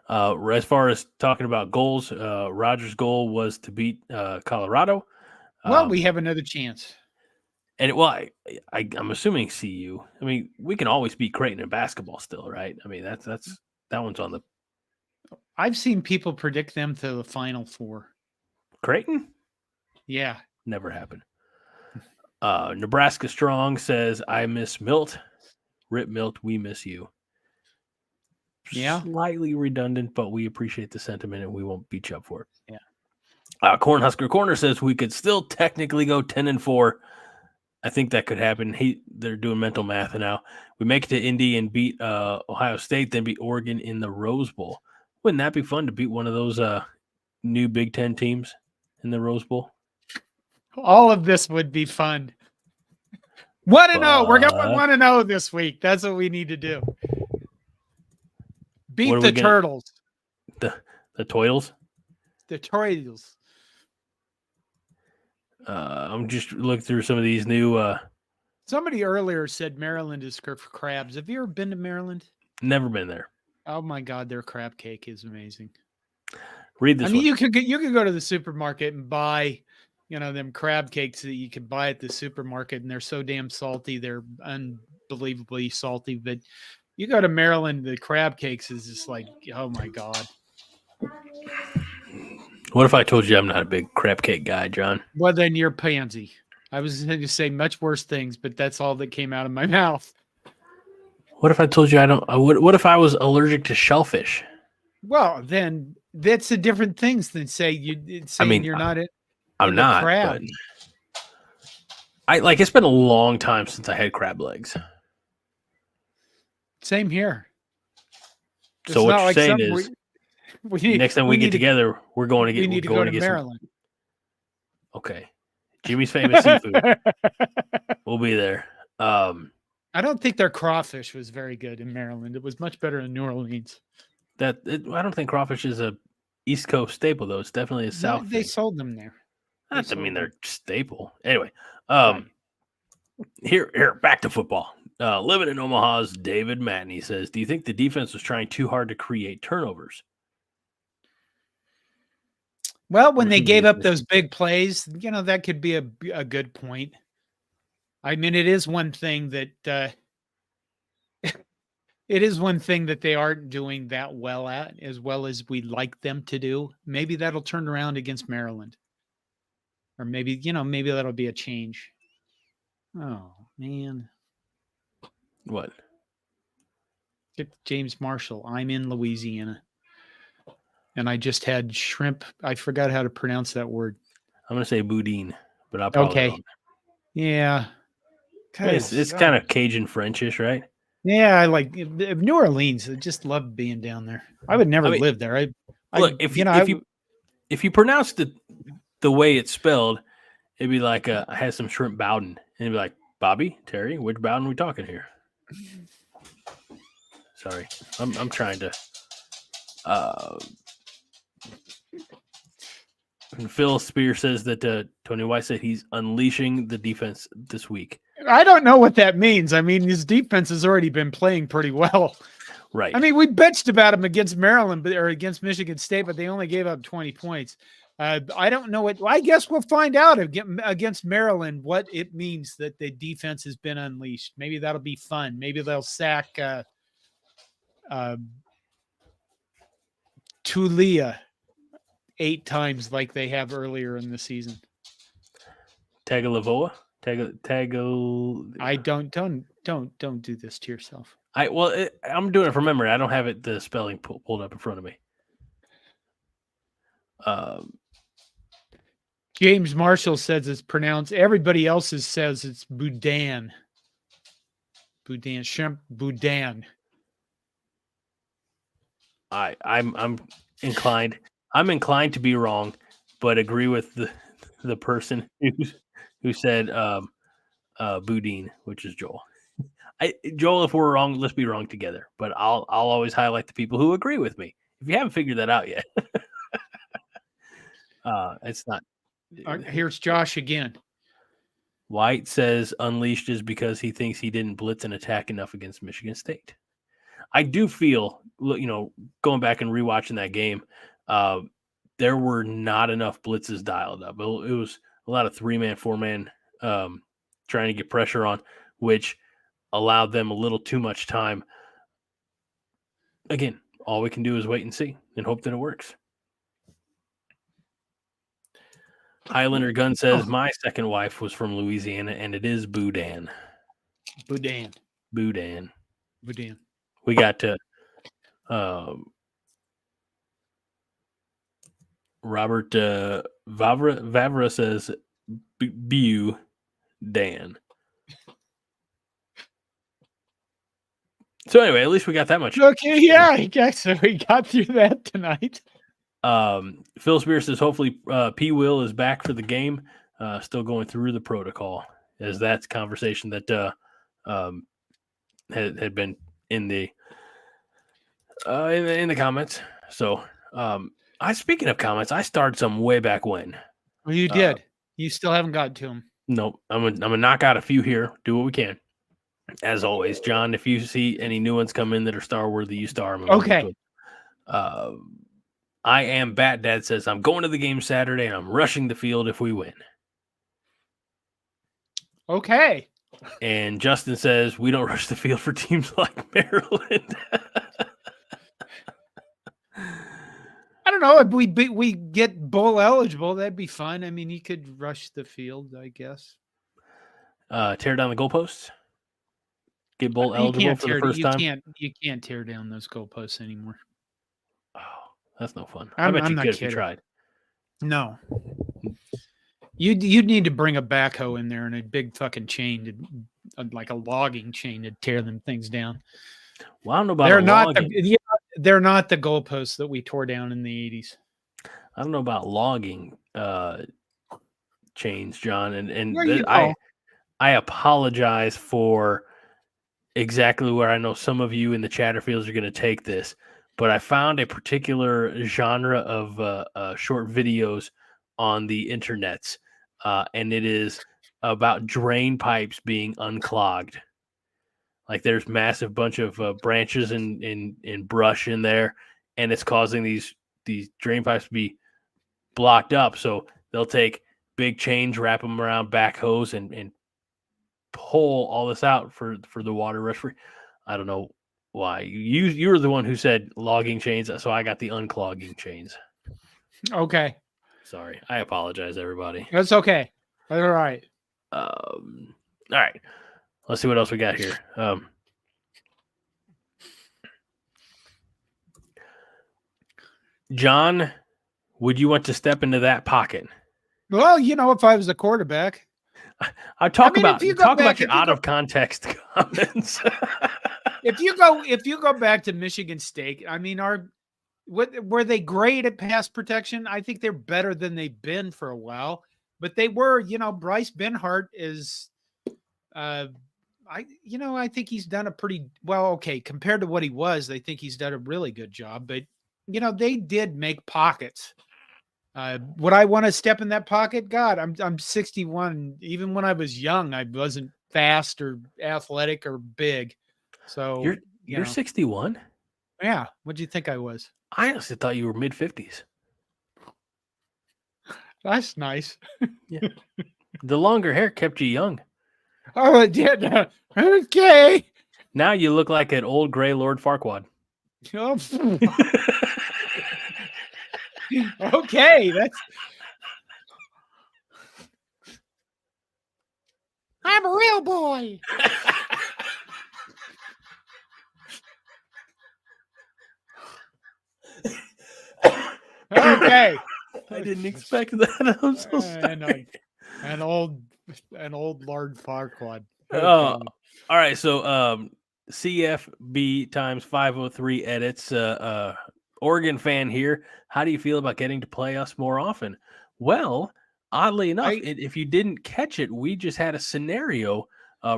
As far as talking about goals, Roger's goal was to beat Colorado. Well, we have another chance. And I'm assuming CU. We can always beat Creighton in basketball still, right? That one's on the. I've seen people predict them to the Final Four. Creighton? Yeah. Never happened. Nebraska Strong says, I miss Milt. Rip Milt, we miss you. slightly redundant, but we appreciate the sentiment and we won't beat you up for it. Yeah. Cornhusker Corner says we could still technically go 10-4. I think that could happen. They're doing mental math now. We make it to Indy and beat Ohio State, then beat Oregon in the Rose Bowl. Wouldn't that be fun to beat one of those new Big Ten teams in the Rose Bowl? All of this would be fun. 1-0. We're going 1-0 this week. That's what we need to do. Beat the Turtles. The Toils? The Toils. I'm just looking through some of these new. Somebody earlier said Maryland is for crabs. Have you ever been to Maryland? Never been there. Oh my God, their crab cake is amazing. Read this. You could go to the supermarket and buy, them crab cakes that you could buy at the supermarket, and they're so damn salty. They're unbelievably salty. But you go to Maryland, the crab cakes is just like, oh my God. What if I told you I'm not a big crab cake guy, John? Well, then you're pansy. I was going to say much worse things, but that's all that came out of my mouth. What if I told you I don't? What if I was allergic to shellfish? Well, then that's a different things than saying you're not. I'm not. Crab. But it's been a long time since I had crab legs. Same here. So what you're saying is, next time we get together, we're going to get. We need to go to Maryland. Okay, Jimmy's Famous Seafood. We'll be there. I don't think their crawfish was very good in Maryland. It was much better in New Orleans. I don't think crawfish is a East Coast staple, though. It's definitely a South. They sold them there. That doesn't mean they're staple. Anyway, here, back to football. Living in Omaha's David Matney says, do you think the defense was trying too hard to create turnovers? Well, when they gave up those big plays, that could be a good point. I mean, it is one thing that they aren't doing that well at, as well as we'd like them to do. Maybe that'll turn around against Maryland. Or maybe that'll be a change. Oh, man. What? James Marshall. I'm in Louisiana. And I just had shrimp. I forgot how to pronounce that word. I'm going to say boudin, but I'll probably don't. Yeah. It's kind of Cajun Frenchish, right? Yeah, I like New Orleans. I just love being down there. I would never live there. If you pronounce the way it's spelled, it'd be like I had some shrimp Bowden, and it'd be like, Bobby, Terry, which Bowden we talking here? Sorry, I'm trying to. And Phil Spear says that Tony White said he's unleashing the defense this week. I don't know what that means. I mean, his defense has already been playing pretty well. Right. I mean, we bitched about him against Maryland or against Michigan State, but they only gave up 20 points. I don't know what. I guess we'll find out against Maryland what it means that the defense has been unleashed. Maybe that'll be fun. Maybe they'll sack Tulia 8 times like they have earlier in the season. Tagovailoa? I don't do this to yourself. I'm doing it from memory. I don't have the spelling pulled up in front of me. James Marshall says it's pronounced. Everybody else says it's boudin. Boudin, shrimp boudin. I'm inclined. I'm inclined to be wrong, but agree with the person who said boudin, which is Joel. Joel, if we're wrong, let's be wrong together. But I'll always highlight the people who agree with me. If you haven't figured that out yet, it's not. Here's Josh again. White says unleashed is because he thinks he didn't blitz and attack enough against Michigan State. I do feel, going back and rewatching that game, there were not enough blitzes dialed up. It was a lot of 3-man, 4-man trying to get pressure on, which allowed them a little too much time. Again, all we can do is wait and see and hope that it works. Highlander Gunn says, my second wife was from Louisiana, and it is boudin. Boudin. Boudin. Boudin. We got to Robert Vavra says, "Bu Dan." So anyway, at least we got that much. Okay, yeah, I guess so. We got through that tonight. Phil Spear says, hopefully P. Will is back for the game. Still going through the protocol, as that's conversation that had been in the comments. So speaking of comments, I started some way back when. Well, you did. You still haven't gotten to them. Nope. I'm gonna knock out a few here. Do what we can. As always, John, if you see any new ones come in that are star worthy, you star them. Okay. I am Bat Dad says, I'm going to the game Saturday and I'm rushing the field if we win. Okay. And Justin says, we don't rush the field for teams like Maryland. I don't know. If we get bowl eligible, that'd be fun. I mean, you could rush the field, I guess. Tear down the goalposts. Get bowl eligible for the first time. You can't tear down those goalposts anymore. Oh, that's no fun. I bet you could if you tried. No. You'd need to bring a backhoe in there and a big fucking chain, like a logging chain, to tear them things down. Well, I don't know about they're not the goalposts that we tore down in the 80s. I don't know about logging chains, John, and I apologize for exactly where I know some of you in the Chatterfields are going to take this, but I found a particular genre of short videos on the internets, and it is about drain pipes being unclogged. Like there's massive bunch of branches and brush in there, and it's causing these drain pipes to be blocked up. So they'll take big chains, wrap them around backhoes, and pull all this out for the water rush free. I don't know why. You were the one who said logging chains, so I got the unclogging chains. Okay. Sorry. I apologize, everybody. That's okay. All right. All right. Let's see what else we got here. John, would you want to step into that pocket? Well, if I was a quarterback. Talk about your out of context comments. If you go back to Michigan State, I mean, were they great at pass protection? I think they're better than they've been for a while. But they were, Bryce Benhart is, I think he's done a pretty well. Okay, compared to what he was, I think he's done a really good job. But they did make pockets. Would I want to step in that pocket? God, I'm 61. Even when I was young, I wasn't fast or athletic or big. So you're 61. Yeah. What'd you think I was? I honestly thought you were mid-50s. That's nice. Yeah. The longer hair kept you young. Oh, it did. Okay. Now you look like an old gray Lord Farquaad. Oh. Okay, I'm a real boy. Okay. I didn't expect that. I'm so sorry. An old Lord Farquaad. All right. So CFB times 503 edits. Oregon fan here. How do you feel about getting to play us more often? Well, oddly enough, if you didn't catch it, we just had a scenario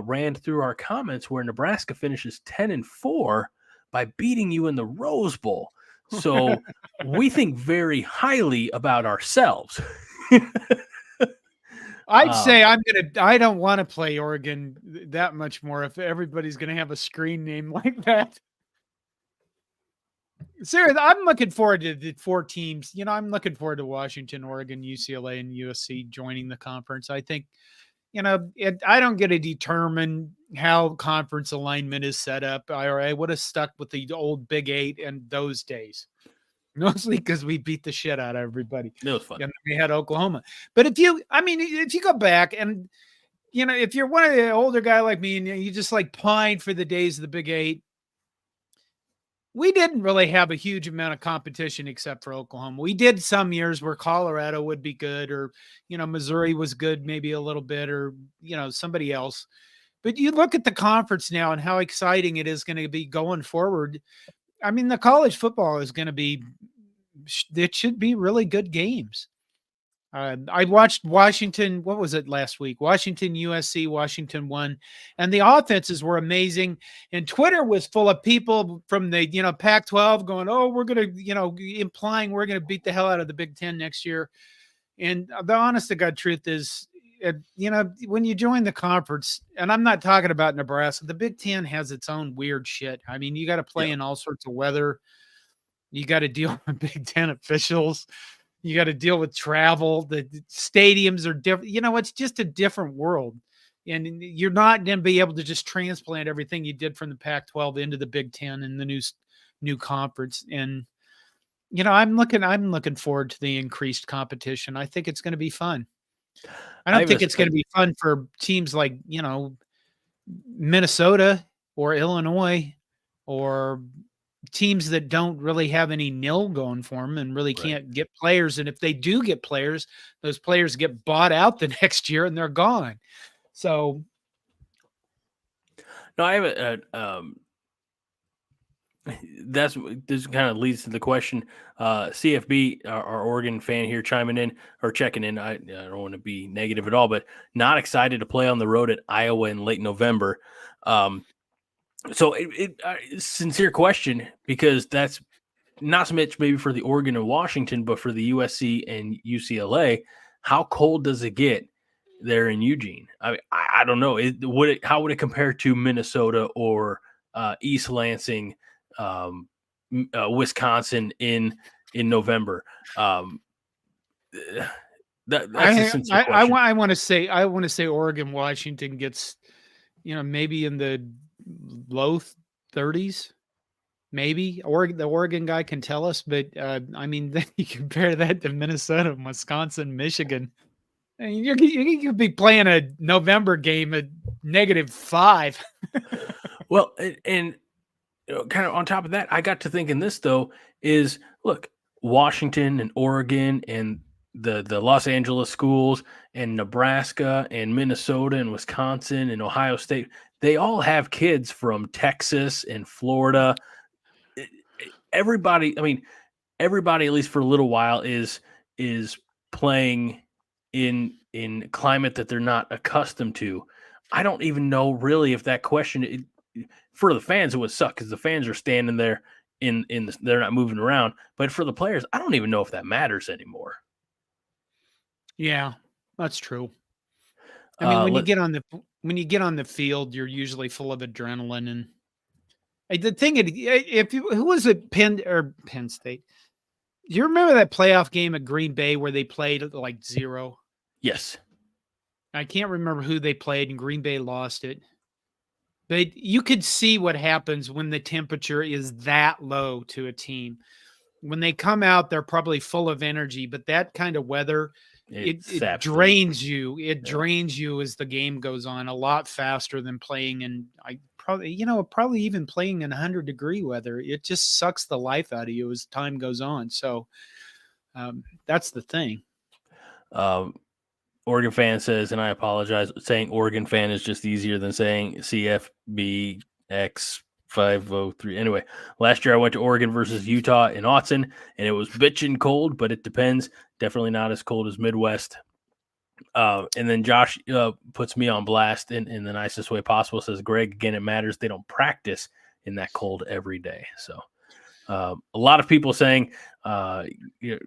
ran through our comments where Nebraska finishes 10-4 by beating you in the Rose Bowl. So we think very highly about ourselves. I'd say I don't want to play Oregon that much more if everybody's going to have a screen name like that. Seriously, I'm looking forward to the 4 teams. I'm looking forward to Washington, Oregon, UCLA, and USC joining the conference. I think, I don't get to determine how conference alignment is set up. I would have stuck with the old Big 8 and those days, mostly because we beat the shit out of everybody. It was fun. And we had Oklahoma. But if you go back and, if you're one of the older guy like me and you just like pine for the days of the Big 8, we didn't really have a huge amount of competition except for Oklahoma. We did some years where Colorado would be good, or, Missouri was good, maybe a little bit, or, somebody else. But you look at the conference now and how exciting it is going to be going forward. I mean, the college football is going to be, it should be really good games. I watched Washington. What was it last week? Washington, USC. Washington won, and the offenses were amazing. And Twitter was full of people from the Pac-12 going, "Oh, we're gonna," implying we're gonna beat the hell out of the Big Ten next year. And the honest to God truth is, when you join the conference, and I'm not talking about Nebraska, the Big Ten has its own weird shit. I mean, you got to play in all sorts of weather. You got to deal with Big Ten officials. You got to deal with travel. The stadiums are different. It's just a different world. And you're not going to be able to just transplant everything you did from the Pac-12 into the Big Ten and the new conference. And, I'm looking forward to the increased competition. I think it's going to be fun. I don't think it's going to be fun for teams like, Minnesota or Illinois or teams that don't really have any nil going for them and really can't get players. And if they do get players, those players get bought out the next year and they're gone. So. No, I have this kind of leads to the question. CFB, our Oregon fan here, chiming in or checking in. I don't want to be negative at all, but not excited to play on the road at Iowa in late November. So sincere question, because that's not so much maybe for the Oregon and Washington, but for the USC and UCLA. How cold does it get there in Eugene? I don't know. How would it compare to Minnesota or East Lansing, Wisconsin in November? That's a sincere question. I want to say Oregon, Washington gets, maybe in the low 30s. Maybe the Oregon guy can tell us, but I mean, then you compare that to Minnesota, Wisconsin, Michigan, and you could be playing a November game at -5. Well, and kind of on top of that, I got to thinking this though is, look, Washington and Oregon and the Los Angeles schools and Nebraska and Minnesota and Wisconsin and Ohio State, they all have kids from Texas and Florida. Everybody, at least for a little while, is playing in climate that they're not accustomed to. I don't even know really if that question for the fans, it would suck because the fans are standing there they're not moving around. But for the players, I don't even know if that matters anymore. Yeah, that's true. I mean, when you get on the field, you're usually full of adrenaline. And the thing, who was it, Penn State? Do you remember that playoff game at Green Bay where they played like 0? Yes. I can't remember who they played, and Green Bay lost it. But you could see what happens when the temperature is that low to a team. When they come out, they're probably full of energy, but that kind of weather, it drains you. It drains you as the game goes on a lot faster than playing in probably even playing in 100-degree weather. It just sucks the life out of you as time goes on. So that's the thing. Oregon fan says, and I apologize, saying Oregon fan is just easier than saying CFBX503. Anyway, last year I went to Oregon versus Utah in Autzen, and it was bitchin' cold, but it depends. Definitely not as cold as Midwest. And then Josh puts me on blast in the nicest way possible, says, Greg, again, it matters. They don't practice in that cold every day. So a lot of people saying in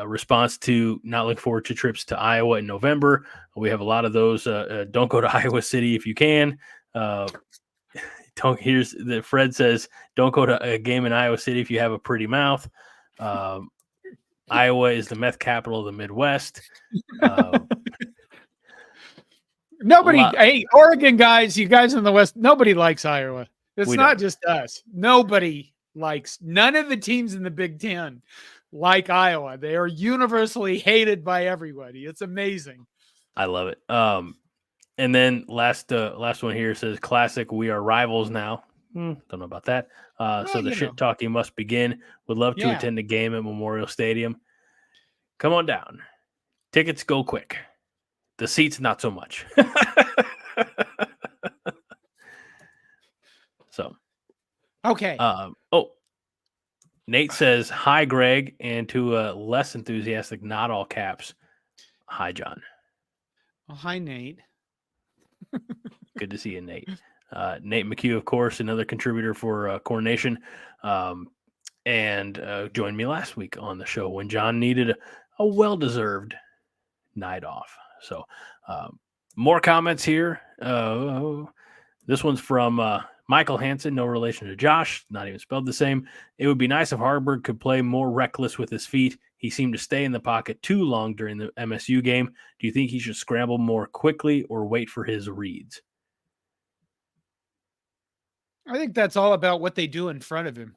response to not looking forward to trips to Iowa in November, we have a lot of those. Don't go to Iowa City if you can. Fred says, don't go to a game in Iowa City if you have a pretty mouth. Iowa is the meth capital of the Midwest. Hey, Oregon guys, you guys in the West, nobody likes Iowa. It's not just us. None of the teams in the Big Ten like Iowa. They are universally hated by everybody. It's amazing. I love it. And then last one here says, classic, we are rivals now. Don't know about that. Well, So the you shit know. talking must begin. Would love to Yeah. attend a game at Memorial Stadium. Come on down. Tickets go quick. The seats, not so much. So, Okay. Nate says, hi, Greg. And to a less enthusiastic, not all caps, hi, John. Well, hi, Nate. Good to see you, Nate. Nate McHugh, of course, another contributor for CornNation, and joined me last week on the show when John needed a well-deserved night off. So, more comments here. This one's from Michael Hansen, no relation to Josh, not even spelled the same. It would be nice if Harburg could play more reckless with his feet. He seemed to stay in the pocket too long during the MSU game. Do you think he should scramble more quickly or wait for his reads? I think that's all about what they do in front of him.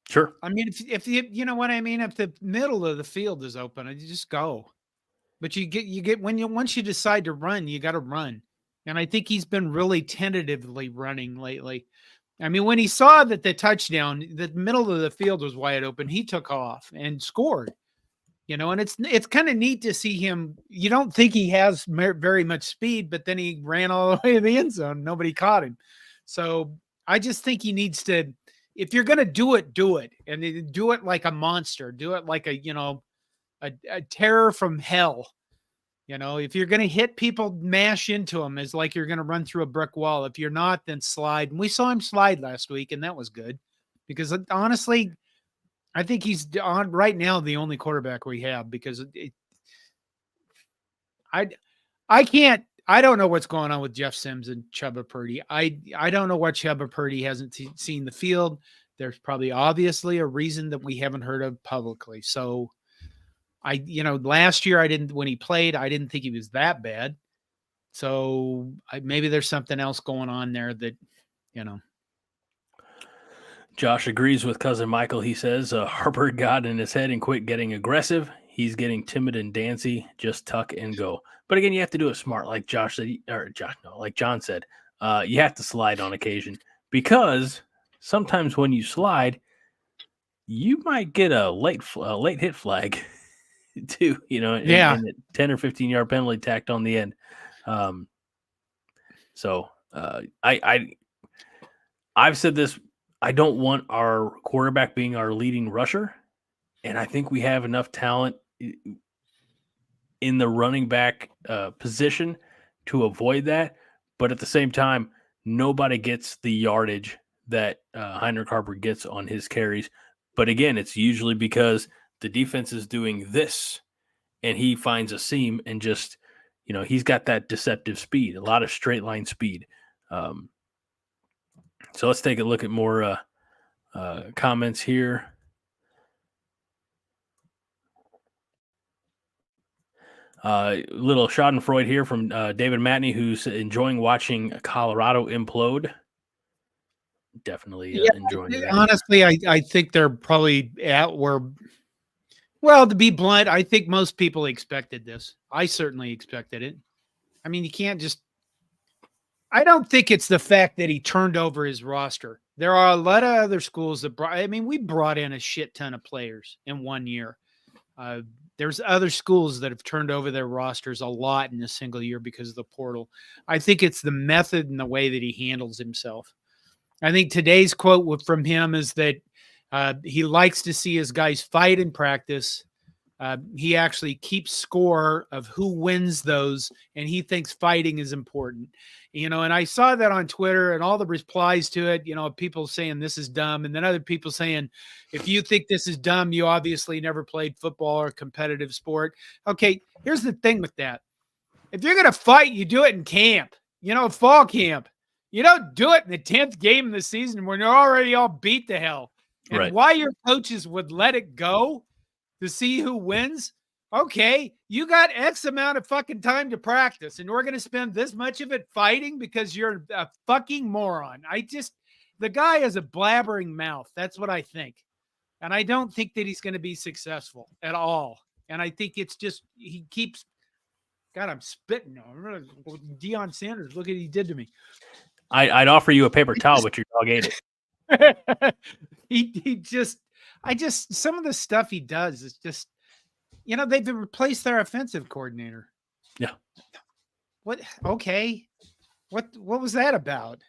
Sure. I mean, if you know what I mean, if the middle of the field is open, you just go. But you get once you decide to run, you got to run. And I think he's been really tentatively running lately. I mean, when he saw that the touchdown, the middle of the field was wide open, he took off and scored. You know, and it's kind of neat to see him. You don't think he has very much speed, but then he ran all the way to the end zone. Nobody caught him. So I just think he needs to, if you're going to do it, and do it like a monster. Do it like a terror from hell. You know, if you're going to hit people, mash into them is like you're going to run through a brick wall. If you're not, then slide. And we saw him slide last week, and that was good because honestly, I think he's on right now the only quarterback we have because I don't know what's going on with Jeff Sims and Chuba Purdy. I don't know what Chuba Purdy hasn't seen the field. There's probably obviously a reason that we haven't heard of publicly. So last year when he played, I didn't think he was that bad. So maybe there's something else going on there that, Josh agrees with cousin Michael. He says Harburg got in his head and quit getting aggressive. He's getting timid and dancy. Just tuck and go. But again, you have to do it smart, like Josh said, like John said. You have to slide on occasion because sometimes when you slide, you might get a late hit flag too. And a 10 or 15-yard penalty tacked on the end. So I've said this. I don't want our quarterback being our leading rusher, and I think we have enough talent in the running back position to avoid that. But at the same time, nobody gets the yardage that Heinrich Harburg gets on his carries. But again, it's usually because the defense is doing this, and he finds a seam and just, he's got that deceptive speed, a lot of straight line speed. So let's take a look at more comments here. Little Schadenfreude here from David Matney, who's enjoying watching Colorado implode. Definitely enjoying that. Honestly, I think they're probably at where, well, to be blunt, I think most people expected this. I certainly expected it. I mean, you can't just, I don't think it's the fact that he turned over his roster. There are a lot of other schools that we brought in a shit ton of players in 1 year. There's other schools that have turned over their rosters a lot in a single year because of the portal. I think it's the method and the way that he handles himself. I think today's quote from him is that he likes to see his guys fight in practice. He actually keeps score of who wins those, and he thinks fighting is important. And I saw that on Twitter and all the replies to it, people saying this is dumb. And then other people saying, if you think this is dumb, you obviously never played football or competitive sport. Okay, here's the thing with that. If you're going to fight, you do it in camp, fall camp. You don't do it in the 10th game of the season when you're already all beat to hell. And right. Why your coaches would let it go to see who wins. Okay, you got X amount of fucking time to practice, and we're going to spend this much of it fighting because you're a fucking moron. The guy has a blabbering mouth. That's what I think. And I don't think that he's going to be successful at all. And I think it's just, he keeps, God, I'm spitting. Deion Sanders, look at what he did to me. I'd offer you a paper towel, but your dog ate it. Some of the stuff he does is just, they've replaced their offensive coordinator. Yeah. What? Okay. What was that about?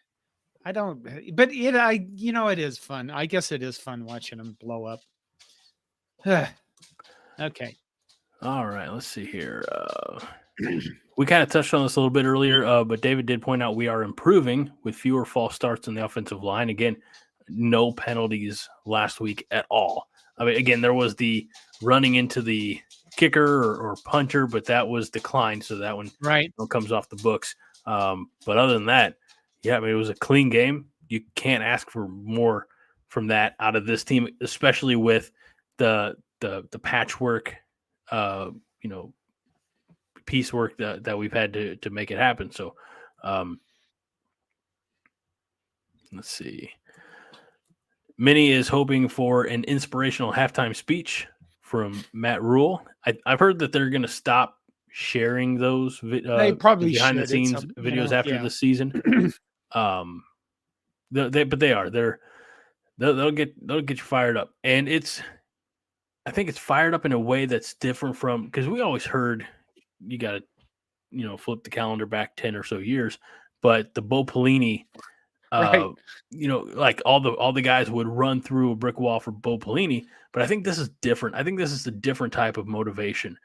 I don't, but it is fun. I guess it is fun watching them blow up. Okay. All right. Let's see here. We kind of touched on this a little bit earlier, but David did point out we are improving with fewer false starts in the offensive line. Again, no penalties last week at all. I mean, again, there was the running into the kicker or punter, but that was declined, so that one comes off the books. But other than that, yeah, I mean, it was a clean game. You can't ask for more from that out of this team, especially with the patchwork, piecework that we've had to make it happen. So, let's see. Minnie is hoping for an inspirational halftime speech from Matt Rule. I've heard that they're going to stop sharing those they probably behind the scenes videos after the season. They'll get you fired up, and I think it's fired up in a way that's different from, because we always heard you got to flip the calendar back 10 or so years, but the Bo Pelini. Like all the guys would run through a brick wall for Bo Pelini, but I think this is different. I think this is a different type of motivation.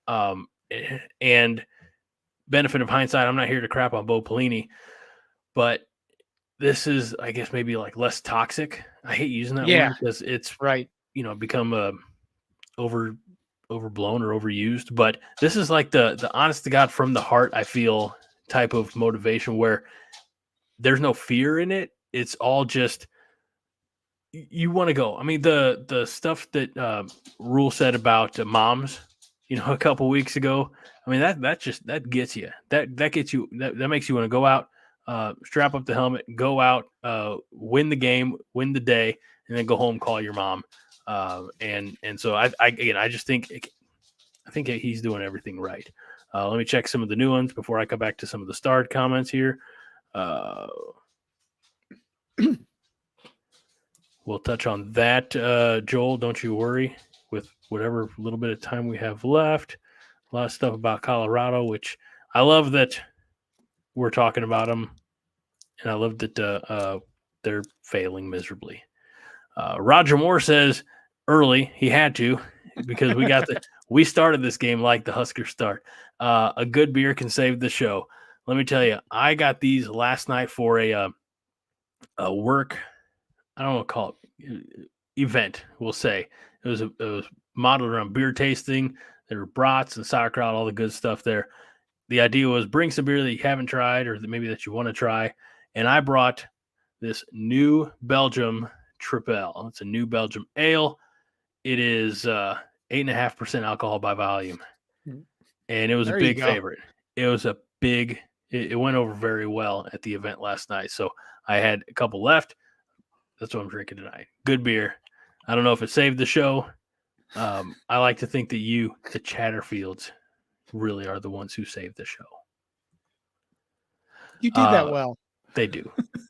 And benefit of hindsight, I'm not here to crap on Bo Pelini, but this is, I guess, maybe like less toxic. I hate using that word because it's become overblown or overused. But this is like the honest to God from the heart, I feel, type of motivation where there's no fear in it. It's all just you want to go. I mean, the stuff that Rule said about moms, a couple weeks ago. I mean, that gets you. That gets you. That makes you want to go out, strap up the helmet, go out, win the game, win the day, and then go home, call your mom. And so I just think he's doing everything right. Let me check some of the new ones before I come back to some of the starred comments here. We'll touch on that, Joel. Don't you worry. With whatever little bit of time we have left, a lot of stuff about Colorado, which I love that we're talking about them, and I love that they're failing miserably. Roger Moore says early he had to because we started this game like the Huskers start. A good beer can save the show. Let me tell you, I got these last night for a work, I don't want to call it event, we'll say. It was modeled around beer tasting. There were brats and sauerkraut, all the good stuff there. The idea was bring some beer that you haven't tried or maybe that you want to try. And I brought this New Belgium Tripel. It's a New Belgium ale. It is 8.5% alcohol by volume. And it was a big favorite. It was a big It went over very well at the event last night. So I had a couple left. That's what I'm drinking tonight. Good beer. I don't know if it saved the show. I like to think that the Chatterfields, really are the ones who saved the show. You do that well. They do.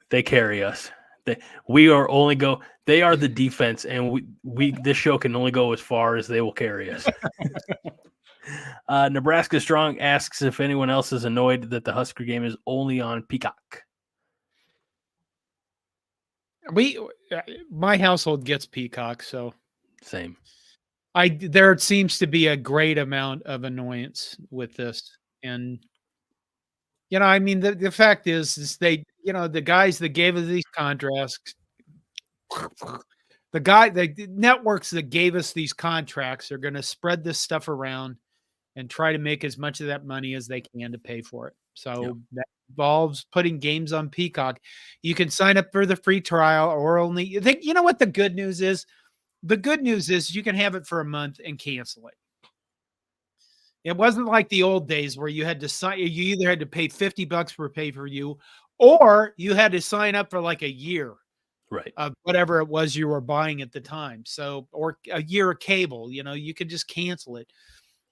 They carry us. They are the defense, and this show can only go as far as they will carry us. Nebraska Strong asks if anyone else is annoyed that the Husker game is only on Peacock. My household gets Peacock, so same. There seems to be a great amount of annoyance with this, and I mean the fact is they, the guys that gave us these contracts, the networks that gave us these contracts are going to spread this stuff around and try to make as much of that money as they can to pay for it. So that involves putting games on Peacock. You can sign up for the free trial or only, you know what the good news is? The good news is you can have it for a month and cancel it. It wasn't like the old days where you had to sign, you either had to pay $50 for pay-per-view or you had to sign up for like a year. Right. Of whatever it was you were buying at the time. So, or a year of cable, you could just cancel it.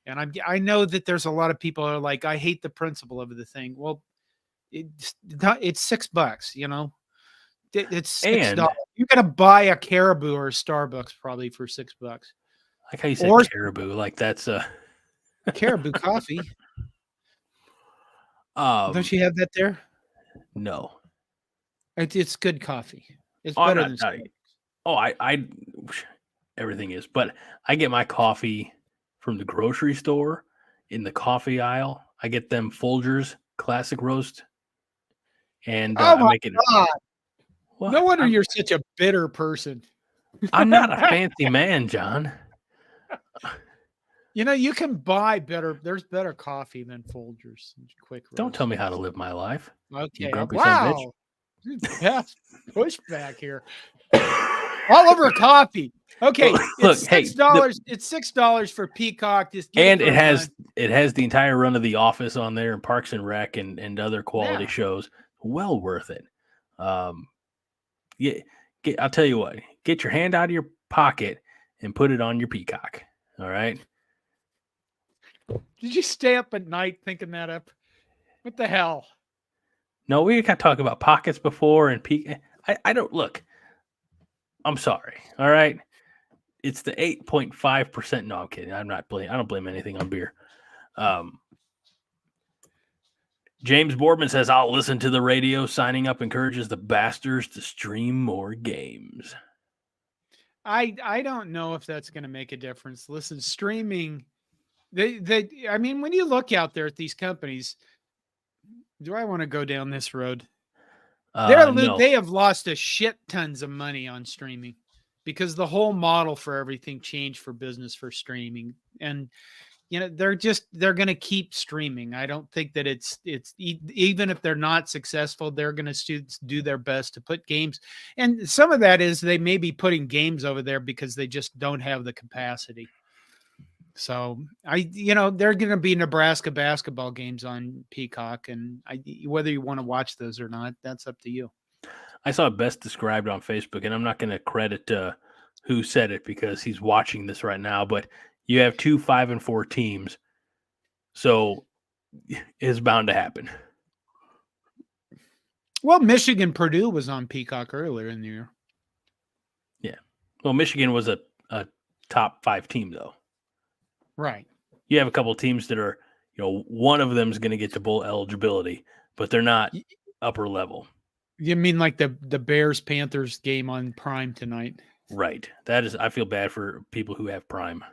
And I know that there's a lot of people who are like, I hate the principle of the thing. Well, it's $6. You know, it's And $6. You're gonna buy a Caribou or a Starbucks probably for $6, like how you said or caribou, like that's Caribou coffee. Don't um you have that there? no. It's good coffee. It's Oh, I'm better not than I, Starbucks. oh I everything is, but I get my coffee from the grocery store in the coffee aisle. I get them Folgers classic roast, and Oh I my make it. god! No What? wonder you're such a bitter person. I'm not a fancy man, John. You know, you can buy better. There's better coffee than Folgers and Quick Don't tell Roast. me how to live my life, you Okay. grumpy son of a bitch. Wow. Best pushback here. All over coffee. Okay, Look, it's hey, $6. It's $6 for Peacock. Just get it and for a month. it has the entire run of The Office on there, and Parks and Rec, and other quality Yeah. shows. Well worth it. Um, yeah, I'll tell you what. Get your hand out of your pocket and put it on your Peacock. All right. Did you stay up at night thinking that up? What the hell? No, we got to talk about pockets before and peak. I don't look. I'm sorry. All right. It's the 8.5%. No, I'm kidding. I'm not blaming. I don't blame anything on beer. James Boardman says, I'll listen to the radio. Signing up encourages the bastards to stream more games. I don't know if that's going to make a difference. Listen, streaming, I mean, when you look out there at these companies, do I want to go down this road? No. They have lost a shit tons of money on streaming because the whole model for everything changed for business for streaming. And you know, they're going to keep streaming. I don't think that even if they're not successful, they're going to do their best to put games. And some of that is they may be putting games over there because they just don't have the capacity. So they're going to be Nebraska basketball games on Peacock, and whether you want to watch those or not, that's up to you. I saw it best described on Facebook, and I'm not going to credit who said it because he's watching this right now, but you have 2 5-4 teams, so it's bound to happen. Well, Michigan Purdue was on Peacock earlier in the year. Yeah. Well, Michigan was a top 5 team, though. Right. You have a couple of teams that are, one of them is going to get to bowl eligibility, but they're not upper level. You mean like the Bears-Panthers game on Prime tonight? Right. I feel bad for people who have Prime.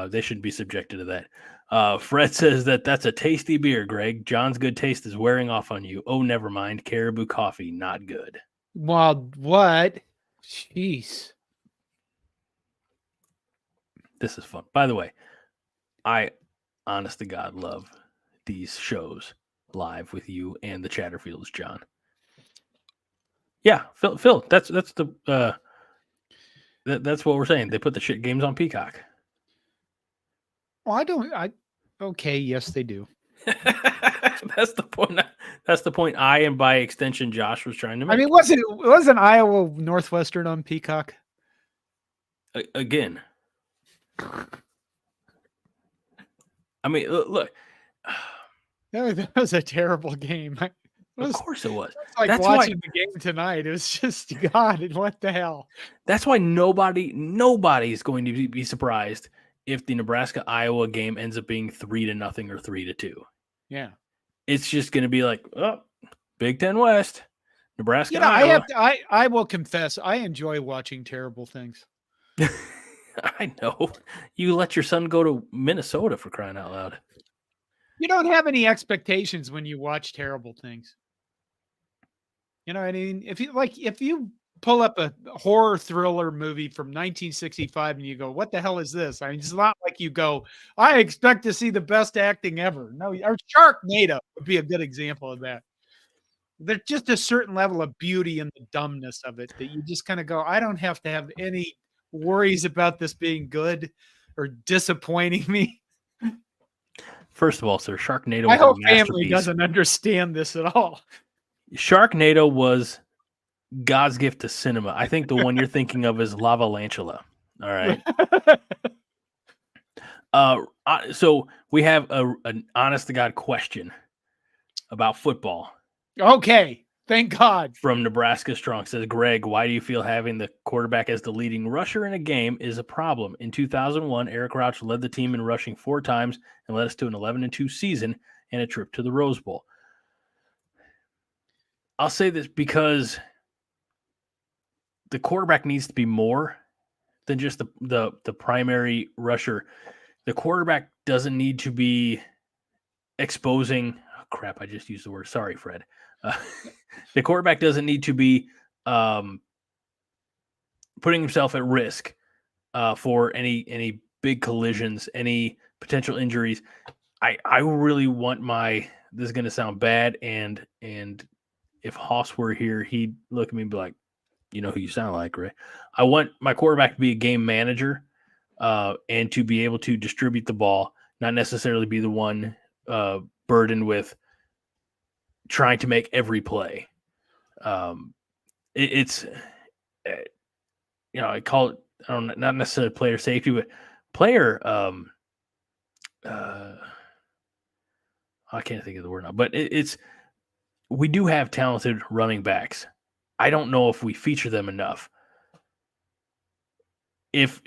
They shouldn't be subjected to that. Fred says that's a tasty beer, Greg. John's good taste is wearing off on you. Oh, never mind. Caribou coffee, not good. Well, what? Jeez. This is fun. By the way, I, honest to God, love these shows live with you and the Chatterfields, John. Yeah, Phil, that's the that's what we're saying. They put the shit games on Peacock. Well, okay, yes, they do. That's the point. That's the point I, and by extension, Josh was trying to make. I mean, wasn't Iowa Northwestern on Peacock? Again. I mean, look. That was a terrible game. Of course it was. It's like that's watching the game tonight. It was just, God, what the hell? That's why nobody's going to be surprised if the Nebraska-Iowa game ends up being 3-0 or 3-2. Yeah. It's just going to be like, oh, Big Ten West, Nebraska. I will confess, I enjoy watching terrible things. I know. You let your son go to Minnesota, for crying out loud. You don't have any expectations when you watch terrible things. You know what I mean? If you pull up a horror thriller movie from 1965 and you go, what the hell is this? I mean, it's not like you go, I expect to see the best acting ever. No, or Sharknado would be a good example of that. There's just a certain level of beauty in the dumbness of it that you just kind of go, I don't have to have any worries about this being good or disappointing me. First of all, sir, Sharknado My was whole a masterpiece. family doesn't understand this at all. Sharknado was God's gift to cinema. I think the one you're thinking of is Lava Lantula. All right. So we have an honest to God question about football. Okay. Thank God. From Nebraska Strong says, Greg, why do you feel having the quarterback as the leading rusher in a game is a problem? In 2001, Eric Rauch led the team in rushing 4 times and led us to an 11-2 season and a trip to the Rose Bowl. I'll say this because the quarterback needs to be more than just the primary rusher. The quarterback doesn't need to be exposing. Oh, crap, I just used the word. Sorry, Fred. The quarterback doesn't need to be putting himself at risk for any big collisions, any potential injuries. I really want my. This is going to sound bad, and if Haas were here, he'd look at me and be like, "You know who you sound like, Ray." I want my quarterback to be a game manager and to be able to distribute the ball, not necessarily be the one burdened with trying to make every play. It's I call it, I don't know, not necessarily player safety, but player I can't think of the word now, but it's we do have talented running backs. I don't know if we feature them enough. If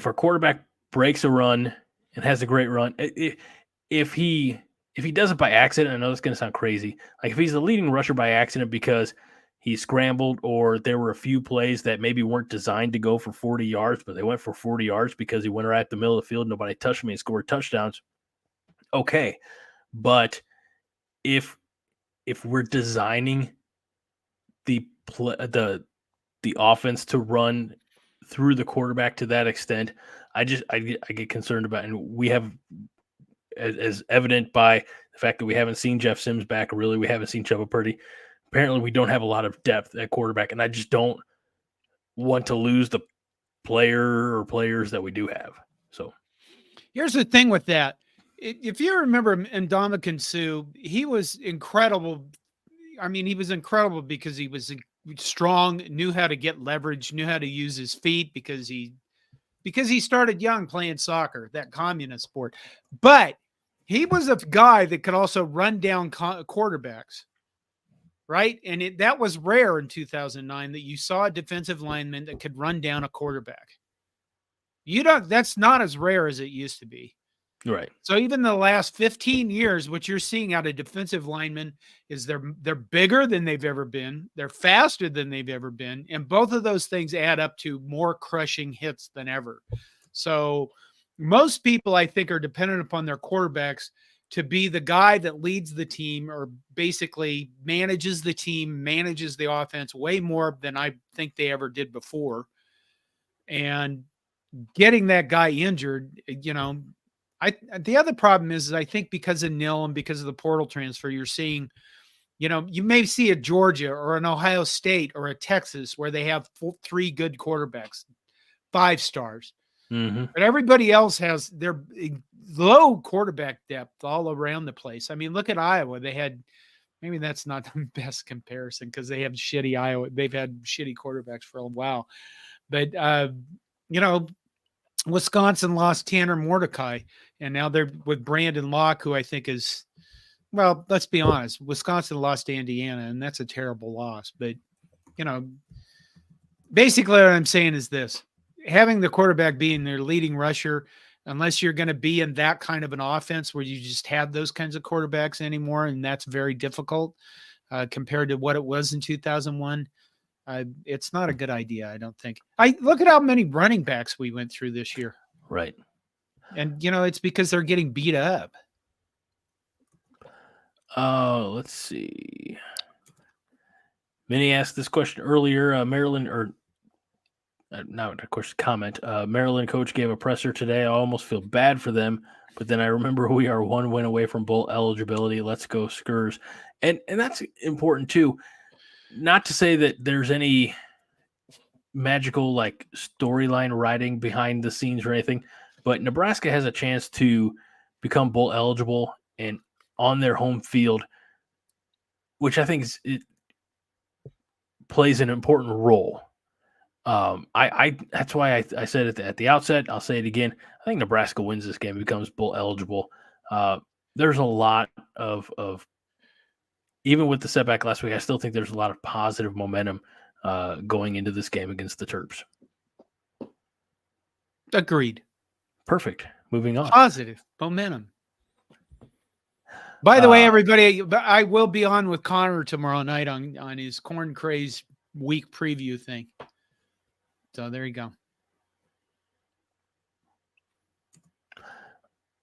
our quarterback breaks a run and has a great run, if he does it by accident, I know it's going to sound crazy. Like if he's the leading rusher by accident because he scrambled or there were a few plays that maybe weren't designed to go for 40 yards, but they went for 40 yards because he went right at the middle of the field, nobody touched me and scored touchdowns. Okay. But if we're designing the offense to run through the quarterback to that extent, I get concerned about, and we have, as evident by the fact that we haven't seen Jeff Sims back, really, we haven't seen Chubba Purdy. Apparently, we don't have a lot of depth at quarterback, and I just don't want to lose the player or players that we do have. So, here's the thing with that. If you remember Ndamukong Suh, he was incredible. I mean, he was incredible because he was strong, knew how to get leverage, knew how to use his feet because he started young playing soccer, that communist sport. But he was a guy that could also run down quarterbacks, right? And that was rare in 2009 that you saw a defensive lineman that could run down a quarterback. That's not as rare as it used to be. Right. So even the last 15 years, what you're seeing out of defensive linemen is they're bigger than they've ever been. They're faster than they've ever been. And both of those things add up to more crushing hits than ever. So most people, I think, are dependent upon their quarterbacks to be the guy that leads the team or basically manages the team, manages the offense way more than I think they ever did before. And getting that guy injured, the other problem is I think because of nil and because of the portal transfer, you're seeing, you may see a Georgia or an Ohio State or a Texas where they have 3 good quarterbacks, 5 stars. Mm-hmm. But everybody else has their low quarterback depth all around the place. I mean, look at Iowa. They had, maybe that's not the best comparison because they have shitty Iowa. They've had shitty quarterbacks for a while. But, Wisconsin lost Tanner Mordecai, and now they're with Brandon Locke, who I think is, well, let's be honest, Wisconsin lost to Indiana, and that's a terrible loss. But, basically what I'm saying is this. Having the quarterback being their leading rusher, unless you're going to be in that kind of an offense where you just have those kinds of quarterbacks anymore, and that's very difficult compared to what it was in 2001, it's not a good idea, I don't think. Look at how many running backs we went through this year. Right. And, it's because they're getting beat up. Let's see. Minnie asked this question earlier. Maryland, or not a question, comment. Maryland coach gave a presser today. I almost feel bad for them, but then I remember we are 1 win away from bowl eligibility. Let's go Skurs. And that's important too. Not to say that there's any magical like storyline writing behind the scenes or anything, but Nebraska has a chance to become bowl eligible and on their home field, which I think it plays an important role. I that's why I said it at the outset. I'll say it again. I think Nebraska wins this game, becomes bowl eligible. There's a lot of even with the setback last week, I still think there's a lot of positive momentum going into this game against the Terps. Agreed. Perfect. Moving on. Positive momentum. By the way, everybody, I will be on with Connor tomorrow night on his Corn Craze week preview thing. So there you go.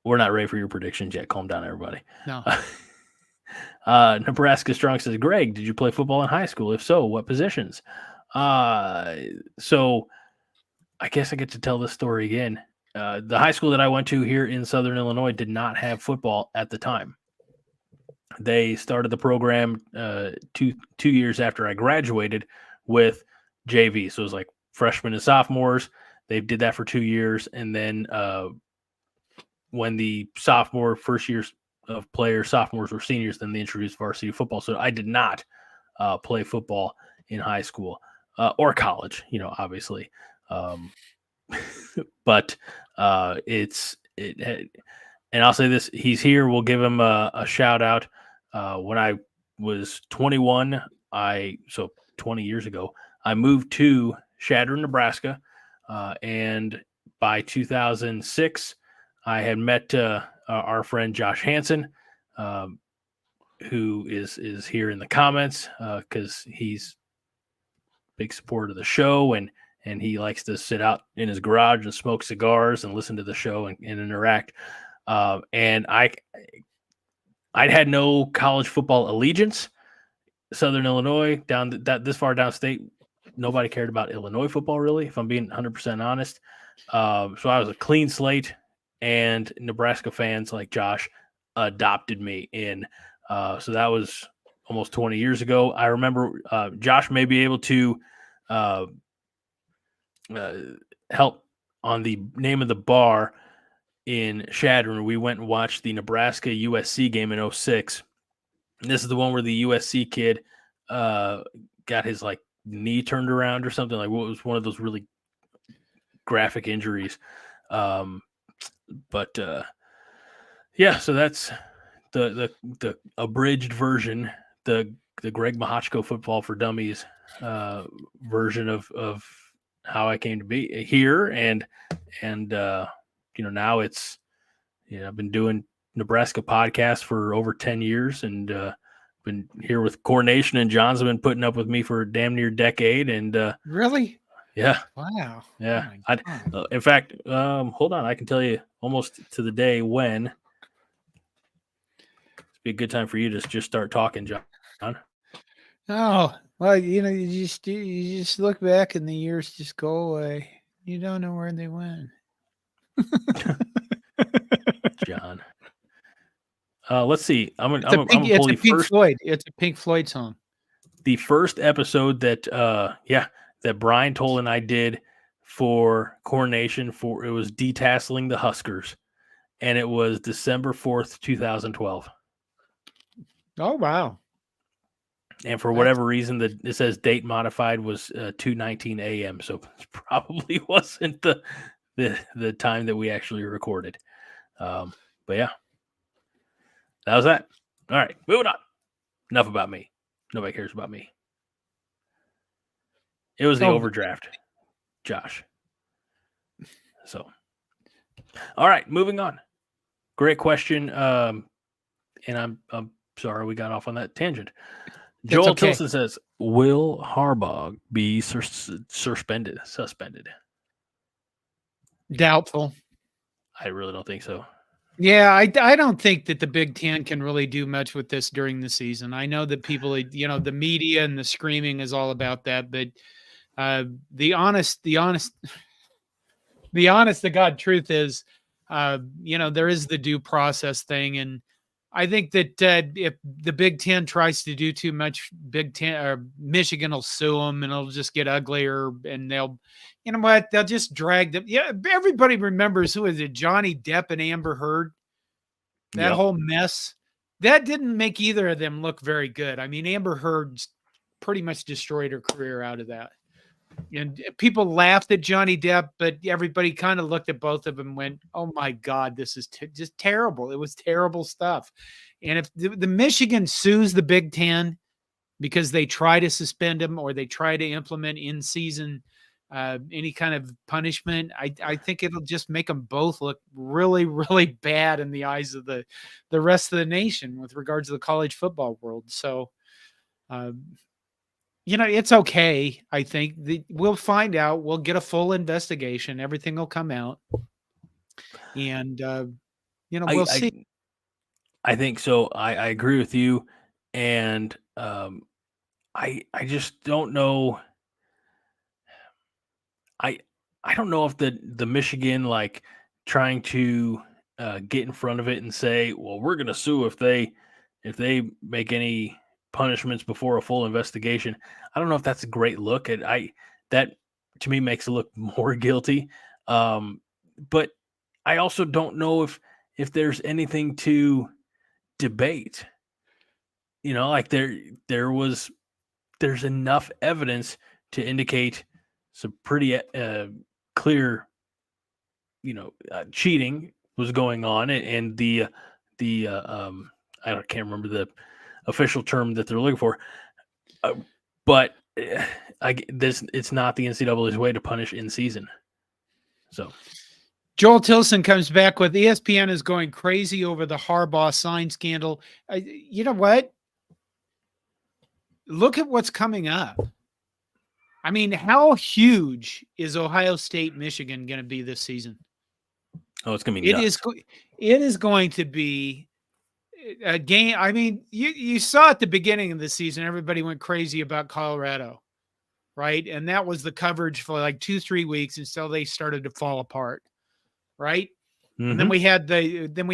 We're not ready for your predictions yet. Calm down, everybody. No. Nebraska Strong says, Greg, did you play football in high school? If so, what positions? So I guess I get to tell this story again. The high school that I went to here in Southern Illinois did not have football at the time. They started the program 2 years after I graduated with JV. So it was like freshmen and sophomores. They did that for 2 years. And then when the first years of players, sophomores were seniors, then they introduced varsity football. So I did not play football in high school or college, obviously. But and I'll say this, he's here. We'll give him a shout out. When I was 21, so 20 years ago, I moved to Chadron, Nebraska. And by 2006, I had met our friend Josh Hansen, who is here in the comments because he's a big supporter of the show, and he likes to sit out in his garage and smoke cigars and listen to the show and interact. And I'd had no college football allegiance. Southern Illinois, this far downstate, nobody cared about Illinois football, really, if I'm being 100% honest. So I was a clean slate, and Nebraska fans like Josh adopted me in. So that was almost 20 years ago. I remember Josh may be able to help on the name of the bar in Chadron. We went and watched the Nebraska USC game in 2006. And this is the one where the USC kid got his knee turned around or something. Like, what was one of those really graphic injuries. But yeah, so that's the abridged version, the Greg Mahachko Football for Dummies version of how I came to be here, and now it's I've been doing Nebraska podcasts for over 10 years, and been here with CornNation, and JON'S have been putting up with me for a damn near decade. And really, yeah, wow, yeah. In fact, hold on, I can tell you almost to the day when. It'd be a good time for you to just start talking, John. Oh, well, you just look back and the years just go away. You don't know where they went. John. Let's see. I'm It's a Pink Floyd. It's a Pink Floyd song. The first episode that that Brian Toll and I did for CornNation, it was detasseling the Huskers, and it was December 4th, 2012. Oh wow. And for whatever reason, it says date modified was 2:19 a.m. So it probably wasn't the time that we actually recorded. But yeah, that was that. All right, moving on. Enough about me. Nobody cares about me. It was the overdraft, Josh. So, all right, moving on. Great question. And I'm sorry we got off on that tangent. Joel Tilson says, will Harbaugh be suspended? Doubtful. I really don't think so. Yeah, I don't think that the Big Ten can really do much with this during the season. I know that people, the media and the screaming is all about that, but the honest to God truth is, there is the due process thing, and I think that if the Big Ten tries to do too much, Michigan will sue them, and it'll just get uglier. And they'll just drag them. Yeah, everybody remembers who is it? Johnny Depp and Amber Heard. That whole mess that didn't make either of them look very good. I mean, Amber Heard pretty much destroyed her career out of that. And people laughed at Johnny Depp, but everybody kind of looked at both of them and went, "Oh my God, this is just terrible." It was terrible stuff. And if the Michigan sues the Big Ten because they try to suspend him or they try to implement in season any kind of punishment, I think it'll just make them both look really, really bad in the eyes of the rest of the nation with regards to the college football world. So, it's okay. I think we'll find out. We'll get a full investigation. Everything will come out, and we'll see. I think so. I agree with you, and I just don't know. I I don't know if the Michigan like trying to get in front of it and say, well, we're going to sue if they make any punishments before a full investigation. I don't know if that's a great look. That to me makes it look more guilty. But I also don't know if there's anything to debate. Like there's enough evidence to indicate some pretty clear, cheating was going on, and the I can't remember the official term that they're looking for, but it's not the NCAA's way to punish in season. So Joel Tilson comes back with ESPN is going crazy over the Harbaugh sign scandal. You know what? Look at what's coming up. I mean, how huge is Ohio State, Michigan going to be this season? Oh, it's going to be nuts. It is going to be a game. I mean, you saw at the beginning of the season, everybody went crazy about Colorado, right? And that was the coverage for like 2-3 weeks until they started to fall apart, right? Mm-hmm. And then we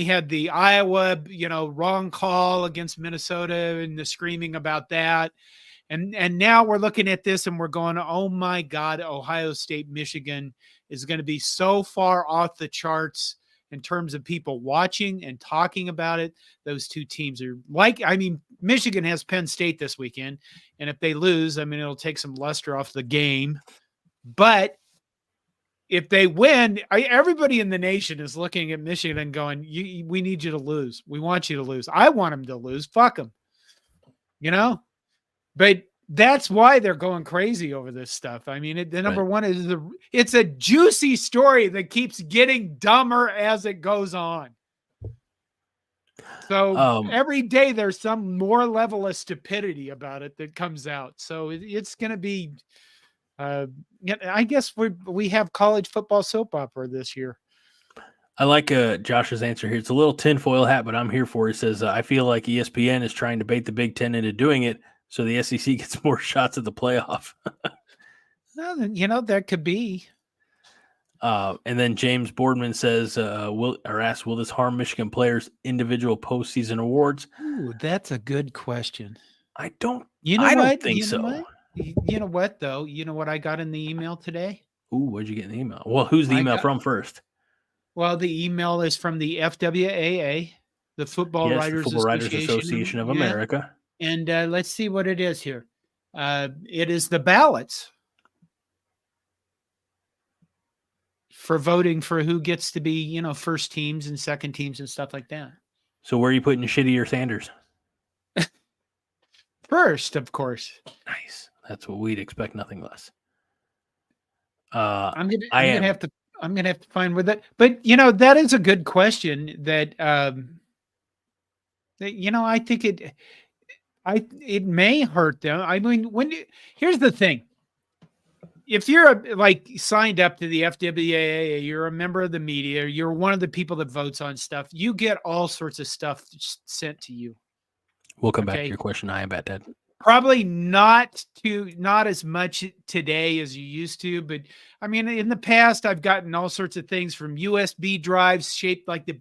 had the Iowa, wrong call against Minnesota and the screaming about that. And now we're looking at this and we're going, oh my God, Ohio State, Michigan is going to be so far off the charts in terms of people watching and talking about it. Those two teams are Michigan has Penn State this weekend. And if they lose, it'll take some luster off the game. But if they win, everybody in the nation is looking at Michigan and going, we need you to lose. We want you to lose. I want them to lose. Fuck them. But that's why they're going crazy over this stuff. The number one is it's a juicy story that keeps getting dumber as it goes on. So every day there's some more level of stupidity about it that comes out. So it's going to be, I guess we have college football soap opera this year. I like Josh's answer here. It's a little tinfoil hat, but I'm here for it. He says, I feel like ESPN is trying to bait the Big Ten into doing it so the SEC gets more shots at the playoff. That could be. And then James Boardman says, will this harm Michigan players' individual postseason awards? Ooh, that's a good question. I don't think so. What? You know what, though? You know what I got in the email today? Ooh, what'd you get in the email? Well, who's the email from first? Well, the email is from the FWAA, the Football Writers Association of America. And let's see what it is here. It is the ballots for voting for who gets to be, first teams and second teams and stuff like that. So where are you putting Shitty or Sanders? First, of course. Nice. That's what we'd expect, nothing less. I'm gonna have to find where that. But that is a good question. That I think it may hurt them. Here's the thing. If you're signed up to the FWAA, you're a member of the media, you're one of the people that votes on stuff, you get all sorts of stuff sent to you. We'll come back to your question. I am about that. Probably not as much today as you used to, but in the past, I've gotten all sorts of things from USB drives shaped like the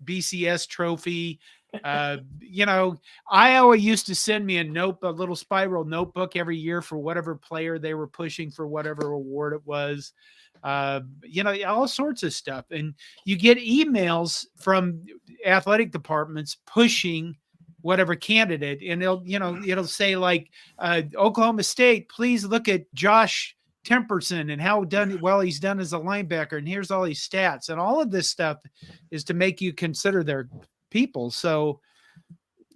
BCS trophy. Iowa used to send me a little spiral notebook every year for whatever player they were pushing for whatever award it was. All sorts of stuff. And you get emails from athletic departments pushing whatever candidate, and it'll say like Oklahoma State, please look at Josh Temperson and how he's done as a linebacker, and here's all these stats, and all of this stuff is to make you consider their people. So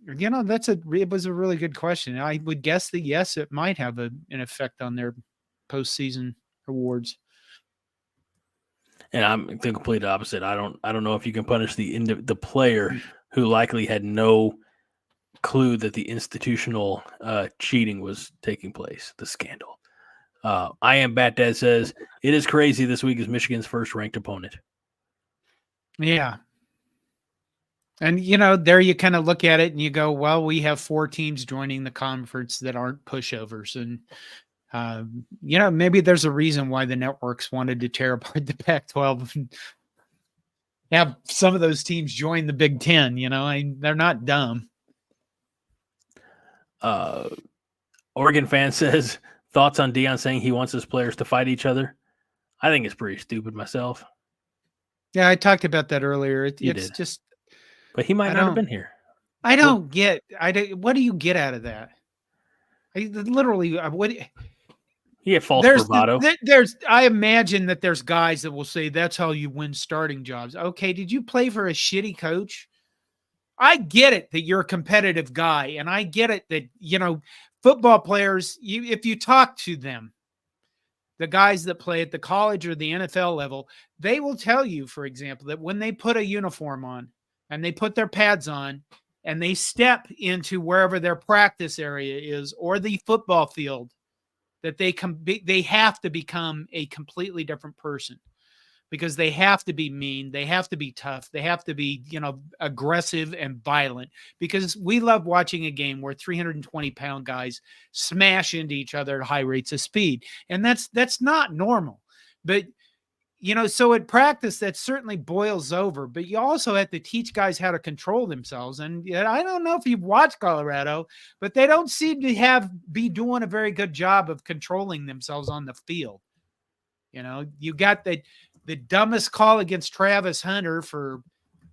it was a really good question. I would guess that yes, it might have an effect on their postseason awards. And I'm the complete opposite. I don't know if you can punish the player who likely had no clue that the institutional cheating was taking place, the scandal. I Am Bat Dad says, it is crazy this week is Michigan's first ranked opponent. Yeah. And, there you kind of look at it and you go, well, we have 4 teams joining the conference that aren't pushovers. And, maybe there's a reason why the networks wanted to tear apart the Pac-12 and have some of those teams join the Big Ten. They're not dumb. Oregon fan says, thoughts on Deion saying he wants his players to fight each other? I think it's pretty stupid myself. Yeah, I talked about that earlier. It's just... But he might not have been here. I don't get... what do you get out of that? Literally, what... Yeah, false bravado. I imagine that there's guys that will say that's how you win starting jobs. Okay, did you play for a shitty coach? I get it that you're a competitive guy, and I get it that, football players, if you talk to them, the guys that play at the college or the NFL level, they will tell you, for example, that when they put a uniform on and they put their pads on and they step into wherever their practice area is or the football field, that they have to become a completely different person, because they have to be mean, they have to be tough, they have to be, aggressive and violent, because we love watching a game where 320-pound guys smash into each other at high rates of speed. And that's not normal. But, so at practice, that certainly boils over, but you also have to teach guys how to control themselves. And I don't know if you've watched Colorado, but they don't seem to be doing a very good job of controlling themselves on the field. You got the dumbest call against Travis Hunter for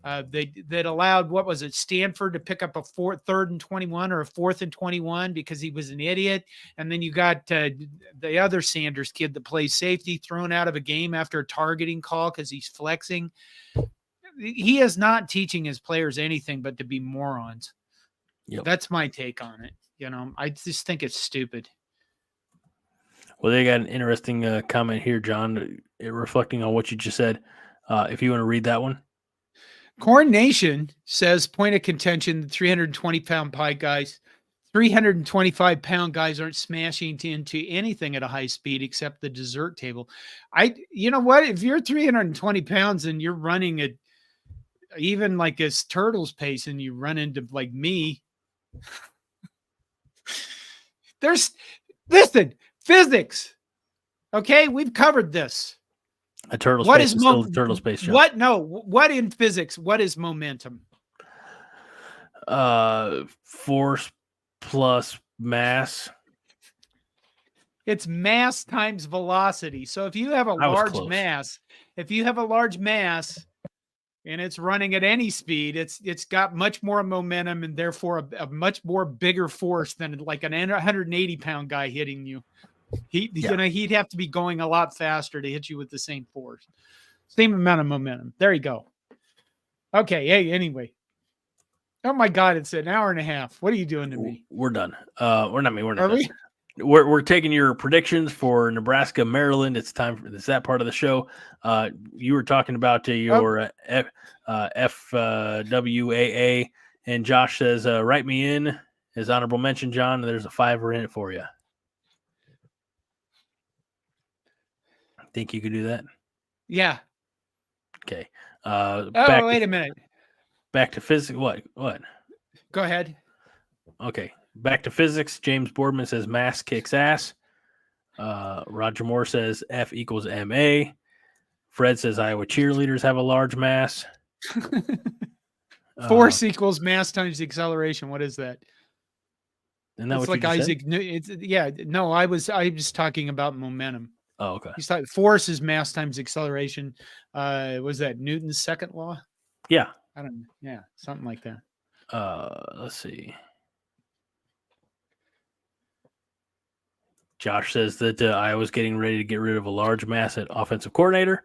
that allowed, what was it, Stanford to pick up a 3rd and 21 or a 4th and 21 because he was an idiot. And then you got the other Sanders kid that plays safety thrown out of a game after a targeting call because he's flexing. He is not teaching his players anything but to be morons. Yep. That's my take on it. I just think it's stupid. Well, they got an interesting comment here, John, reflecting on what you just said. If you want to read that one. CornNation says, point of contention, the 320-pound pie guys, 325-pound guys aren't smashing into anything at a high speed except the dessert table. You know what? If you're 320 pounds and you're running at even like a turtle's pace and you run into like me, listen, physics. Okay, we've covered this. A turtle space is still a turtle space, John. What in physics? What is momentum? Force plus mass. It's mass times velocity. So if you have a large mass, and it's running at any speed, it's got much more momentum and therefore a much more bigger force than like an 180-pound guy hitting you. He'd have to be going a lot faster to hit you with the same force, same amount of momentum. There you go. Okay. Hey, anyway. Oh my God, it's an hour and a half. What are you doing to me? We're done. We're not done. We're taking your predictions for Nebraska, Maryland. It's that part of the show. You were talking about your FWAA, and Josh says, write me in as honorable mention, John. There's a $5 in it for you. Think you could do that? Yeah. Okay. Wait a minute. Back to physics. What? Go ahead. Okay. Back to physics. James Boardman says mass kicks ass. Roger Moore says F equals MA. Fred says Iowa cheerleaders have a large mass. Force equals mass times the acceleration. What is that? Isn't that it's what like you Isaac. said? No, I was talking about momentum. Oh, okay. He's talking force is mass times acceleration. Was that Newton's second law? Yeah. I don't know. Yeah, something like that. Let's see. Josh says that Iowa's getting ready to get rid of a large mass at offensive coordinator.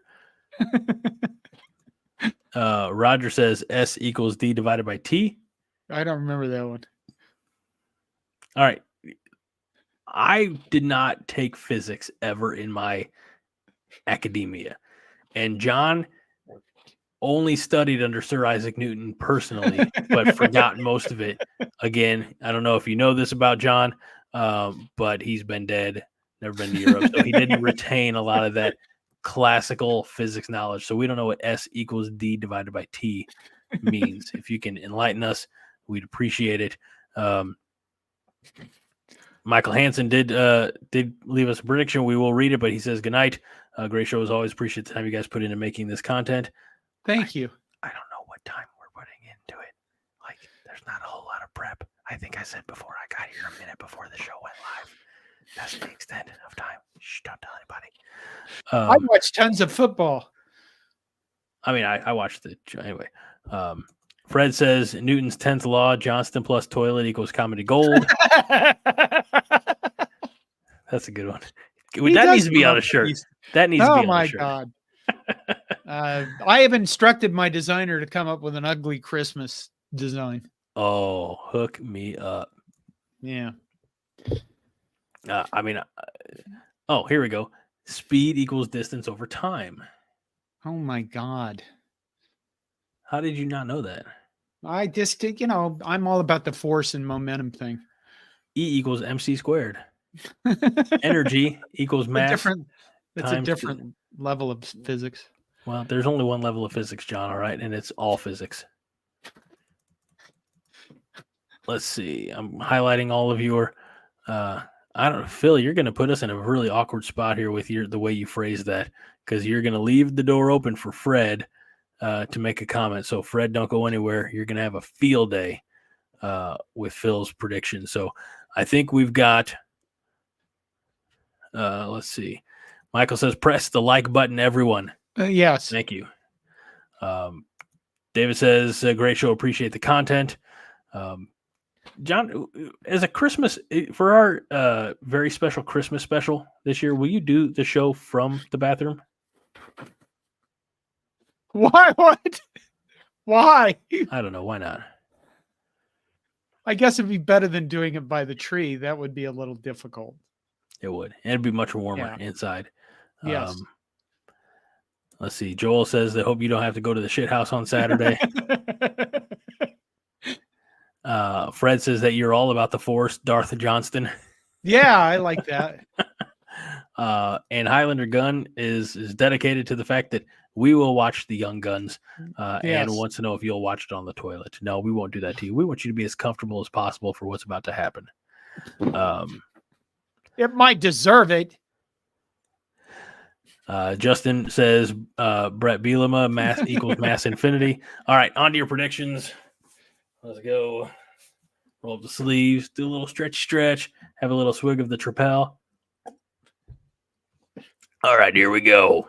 Roger says S equals D divided by T. I don't remember that one. All right. I did not take physics ever in my academia. And John only studied under Sir Isaac Newton personally, but forgot most of it. Again, I don't know if you know this about John, but he's been dead, never been to Europe. So he didn't retain a lot of that classical physics knowledge. So we don't know what S equals D divided by T means. If you can enlighten us, we'd appreciate it. Michael Hansen did leave us a prediction. We will read it, but he says, good night. Great show as always. Appreciate the time you guys put into making this content. Thank you. I don't know what time we're putting into it. Like, there's not a whole lot of prep. I think I said before I got here a minute before the show went live. That's the extent of time. Shh, don't tell anybody. I watched tons of football. I mean, I watched it anyway. Fred says Newton's 10th law, Johnston plus toilet equals comedy gold. That's a good one. That needs to be on a shirt. That needs to be on a shirt. Oh, my God. I have instructed my designer to come up with an ugly Christmas design. Oh, hook me up. Yeah. Here we go. Speed equals distance over time. Oh, my God. How did you not know that? I just, I'm all about the force and momentum thing. E equals MC squared. Energy equals mass. It's a different level of physics. Well, there's only one level of physics, John, all right? And it's all physics. Let's see. I'm highlighting all of your, I don't know, Phil, you're going to put us in a really awkward spot here with the way you phrase that, because you're going to leave the door open for Fred to make a comment. So, Fred, don't go anywhere. You're going to have a field day with Phil's prediction. So, I think we've got, let's see. Michael says, press the like button, everyone. Yes. Thank you. David says, great show. Appreciate the content. John, as a Christmas, for our very special Christmas special this year, will you do the show from the bathroom? Why? What? Why? I don't know. Why not? I guess it'd be better than doing it by the tree. That would be a little difficult. It would. And it'd be much warmer inside. Yes. Let's see. Joel says they hope you don't have to go to the shit house on Saturday. Fred says that you're all about the force, Darth Johnston. Yeah, I like that. And Highlander Gun is dedicated to the fact that we will watch the Young Guns and wants to know if you'll watch it on the toilet. No, we won't do that to you. We want you to be as comfortable as possible for what's about to happen. It might deserve it. Justin says Brett Bielema, mass equals mass infinity. All right, on to your predictions. Let's go. Roll up the sleeves, do a little stretch, have a little swig of the Trapel. All right, here we go.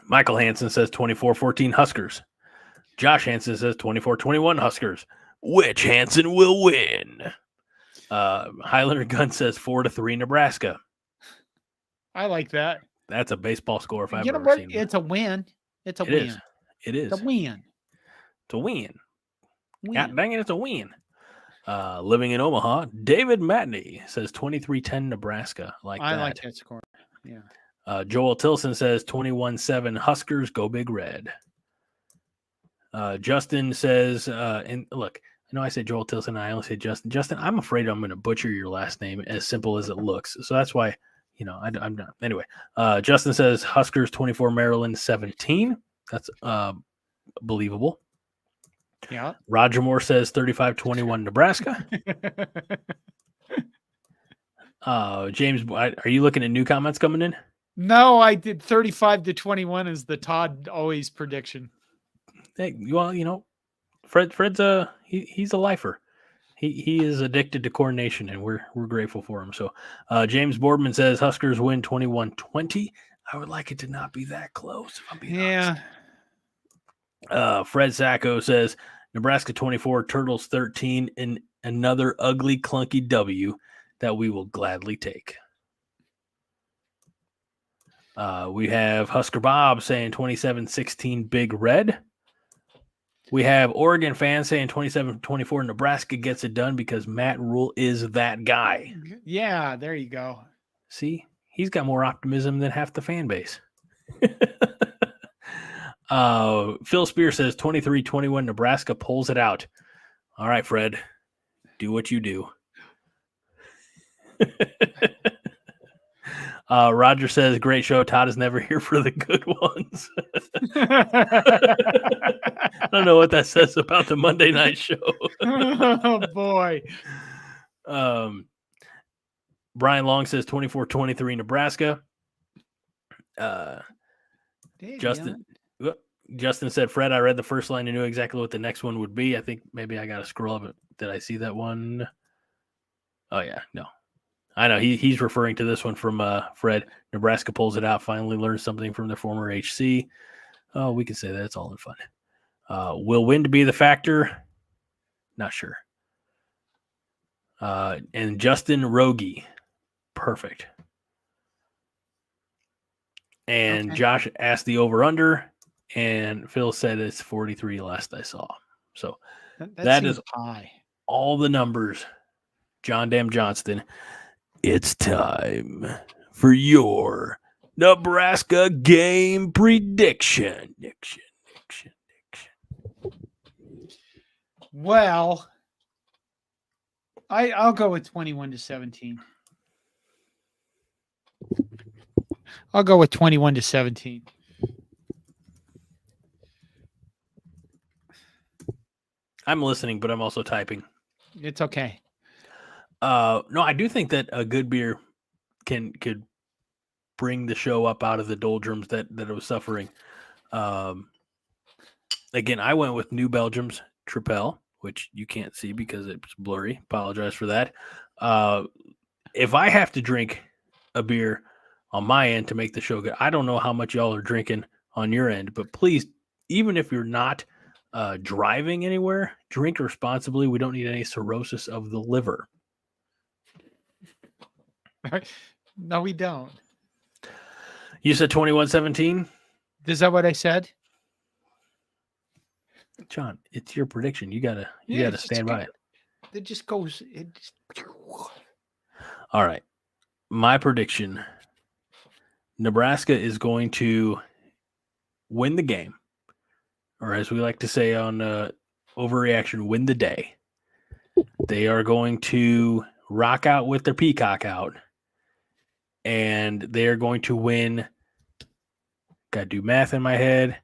Michael Hansen says 24-14 Huskers. Josh Hansen says 24-21 Huskers. Which Hansen will win? Highlander Gun says 4-3 Nebraska. I like that. That's a baseball score if I've ever seen it. It's a win. It's a win. It is. It's a win. It's a win. God dang it, it's a win. Living in Omaha, David Matney says 23-10 Nebraska. I like that score. Yeah. Joel Tilson says 21-7 Huskers, go Big Red. Justin says, and look, I know I said Joel Tilson, I only say Justin. Justin, I'm afraid I'm going to butcher your last name as simple as it looks. So that's why, I'm not. Anyway, Justin says Huskers 24, Maryland 17. That's believable. Yeah. Roger Moore says 35-21 Nebraska. James, are you looking at new comments coming in? No, I did 35-21 is the Todd always prediction. Hey, well, Fred's he's a lifer. He is addicted to CornNation, and we're grateful for him. So James Boardman says Huskers win 21-20. I would like it to not be that close, if I'm being honest. Yeah. Fred Sacco says Nebraska 24, Turtles 13, in another ugly, clunky W that we will gladly take. We have Husker Bob saying 27-16 Big Red. We have Oregon fans saying 27-24 Nebraska gets it done because Matt Rule is that guy. Yeah, there you go. See, he's got more optimism than half the fan base. Phil Spear says 23-21 Nebraska pulls it out. All right, Fred, do what you do. Roger says, great show. Todd is never here for the good ones. I don't know what that says about the Monday night show. Oh, boy. Brian Long says 24-23 Nebraska. Justin said, Fred, I read the first line and knew exactly what the next one would be. I think maybe I got to scroll up. Did I see that one? Oh, yeah. No. I know. He's referring to this one from Fred. Nebraska pulls it out, finally learns something from their former HC. Oh, we can say that. It's all in fun. Will wind be the factor? Not sure. And Justin Rogie. Perfect. And okay. Josh asked the over-under, and Phil said it's 43 last I saw. So that is high. All the numbers. John Dam Johnston. It's time for your Nebraska game prediction. Well, I'll go with 21-17. I'll go with 21-17. I'm listening, but I'm also typing. It's okay. No, I do think that a good beer could bring the show up out of the doldrums that it was suffering. Again, I went with New Belgium's Tripel, which you can't see because it's blurry. Apologize for that. If I have to drink a beer on my end to make the show good, I don't know how much y'all are drinking on your end, but please, even if you're not driving anywhere, drink responsibly. We don't need any cirrhosis of the liver. No, we don't. You said 21-17? Is that what I said? John, it's your prediction. You gotta stand by it. It just goes. All right. My prediction: Nebraska is going to win the game, or as we like to say on Overreaction, win the day. They are going to rock out with their peacock out, and they are going to win. Got to do math in my head.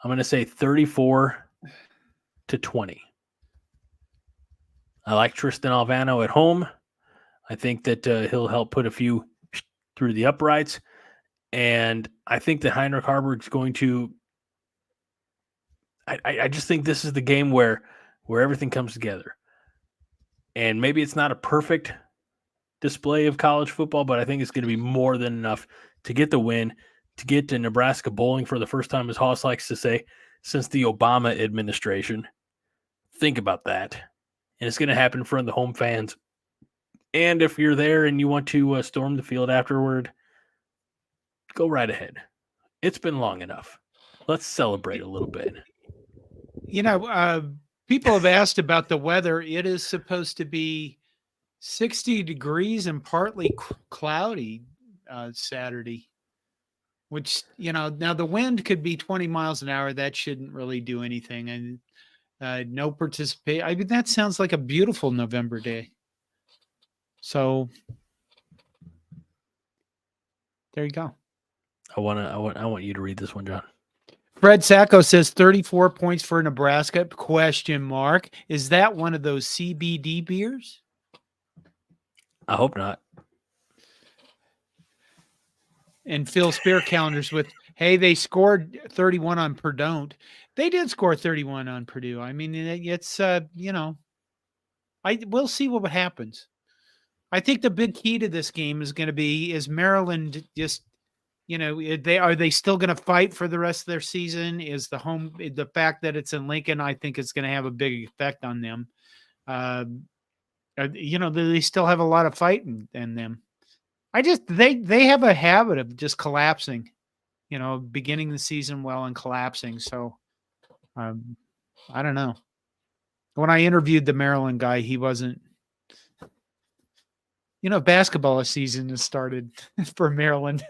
I'm going to say 34-20. I like Tristan Alvano at home. I think that he'll help put a few through the uprights. And I think that Heinrich Haarberg is going to I just think this is the game where everything comes together. And maybe it's not a perfect display of college football, but I think it's going to be more than enough to get the win, to get to Nebraska bowling for the first time, as Hoss likes to say, since the Obama administration. Think about that. And it's going to happen in front of the home fans. And if you're there and you want to storm the field afterward, go right ahead. It's been long enough. Let's celebrate a little bit. You know, people have asked about the weather. It is supposed to be 60 degrees and partly cloudy Saturday, which, you know, now the wind could be 20 miles an hour. That shouldn't really do anything. And no participate. I mean, that sounds like a beautiful November day. So there you go. I want you to read this one, John. Fred Sacco says 34 points for Nebraska, ? Is that one of those CBD beers? I hope not. And Phil Spear counters with, hey, they scored 31 on Purdue. They did score 31 on Purdue. I mean, it's, you know, we'll see what happens. I think the big key to this game is going to be, is Maryland just Are they still going to fight for the rest of their season? Is the fact that it's in Lincoln, I think it's going to have a big effect on them. They still have a lot of fight in them. They have a habit of just collapsing, beginning the season well and collapsing. So I don't know. When I interviewed the Maryland guy, he wasn't, basketball season has started for Maryland.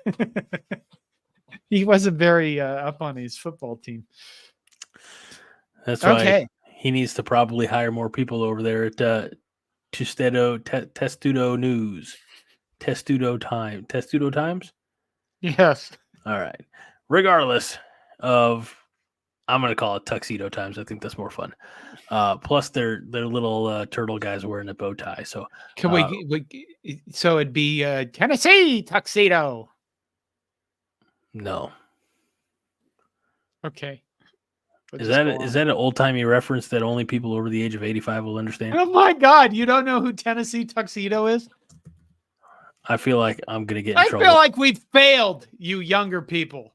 He wasn't very up on his football team. That's why he needs to probably hire more people over there at Testudo News. Testudo Times? Yes. All right. Regardless of, I'm going to call it Tuxedo Times. I think that's more fun. Plus, their little turtle guys wearing a bow tie. So so it'd be Tennessee Tuxedo. No. Okay. Is that an old timey reference that only people over the age of 85 will understand? Oh my God! You don't know who Tennessee Tuxedo is? I feel like I'm gonna get in trouble. I feel like we've failed, you younger people.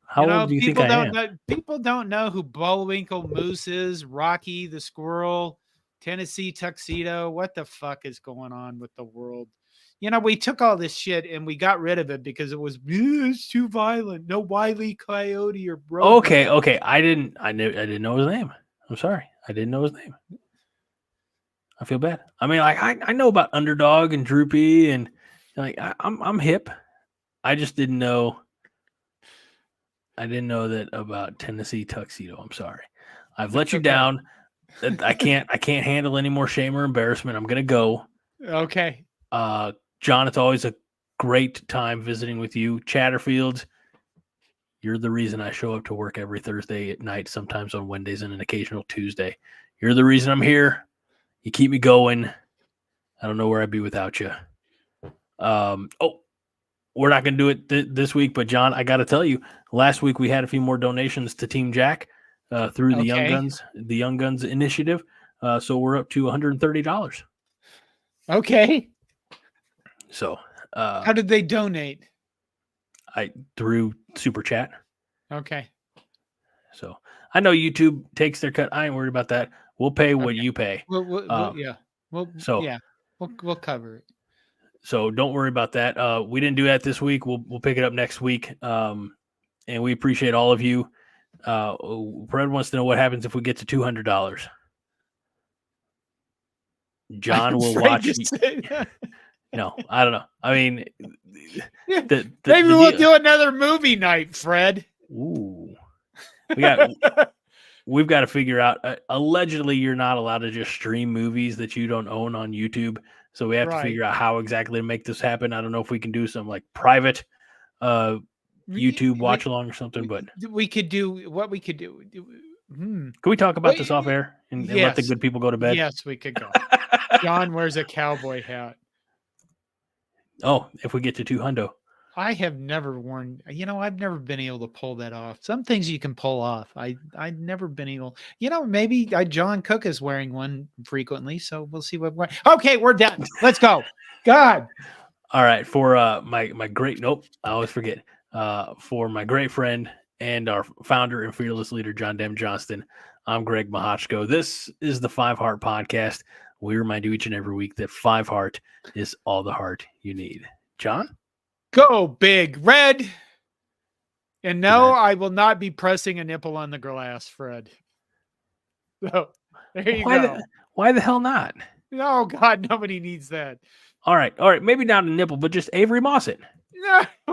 How old do you think I am? People don't know who Bullwinkle Moose is, Rocky the Squirrel, Tennessee Tuxedo. What the fuck is going on with the world? We took all this shit and we got rid of it because it's too violent. No Wile E. Coyote or bro. Okay. I didn't know his name. I'm sorry. I didn't know his name. I feel bad. I mean, like I know about Underdog and Droopy and like I'm hip. I just didn't know. I didn't know that about Tennessee Tuxedo. I'm sorry. I've let you down. I can't handle any more shame or embarrassment. I'm gonna go. Okay. John, it's always a great time visiting with you. Chatterfields, you're the reason I show up to work every Thursday at night, sometimes on Wednesdays and an occasional Tuesday. You're the reason I'm here. You keep me going. I don't know where I'd be without you. We're not going to do it this week, but John, I got to tell you, last week we had a few more donations to Team Jack through the Young Guns initiative. So we're up to $130. Okay. So, how did they donate? Through Super Chat. Okay. So I know YouTube takes their cut. I ain't worried about that. We'll pay what you pay. We'll cover it. So don't worry about that. We didn't do that this week. We'll pick it up next week. And we appreciate all of you. Fred wants to know what happens if we get to $200. John will watch. No, I don't know. I mean, maybe we'll do another movie night, Fred. Ooh, we've got to figure out. Allegedly, you're not allowed to just stream movies that you don't own on YouTube. So we have to figure out how exactly to make this happen. I don't know if we can do some like private YouTube watch along or something, but we could do what we could do. Can we talk about this off air and let the good people go to bed? Yes, we could go. John wears a cowboy hat. Oh, if we get to 200. I have never worn, I've never been able to pull that off. Some things you can pull off. I've never been able, maybe John Cook is wearing one frequently. So we'll see what okay, we're done. Let's go. God. All right. For my great, I always forget. For my great friend and our founder and fearless leader, John Dem Johnston, I'm Greg Mahochko. This is the 5 Heart Podcast. We remind you each and every week that 5 Heart is all the heart you need. John? Go Big Red. And no, I will not be pressing a nipple on the glass, Fred. So there you go. Why the hell not? Oh, God, nobody needs that. All right. Maybe not a nipple, but just Avery Moss it.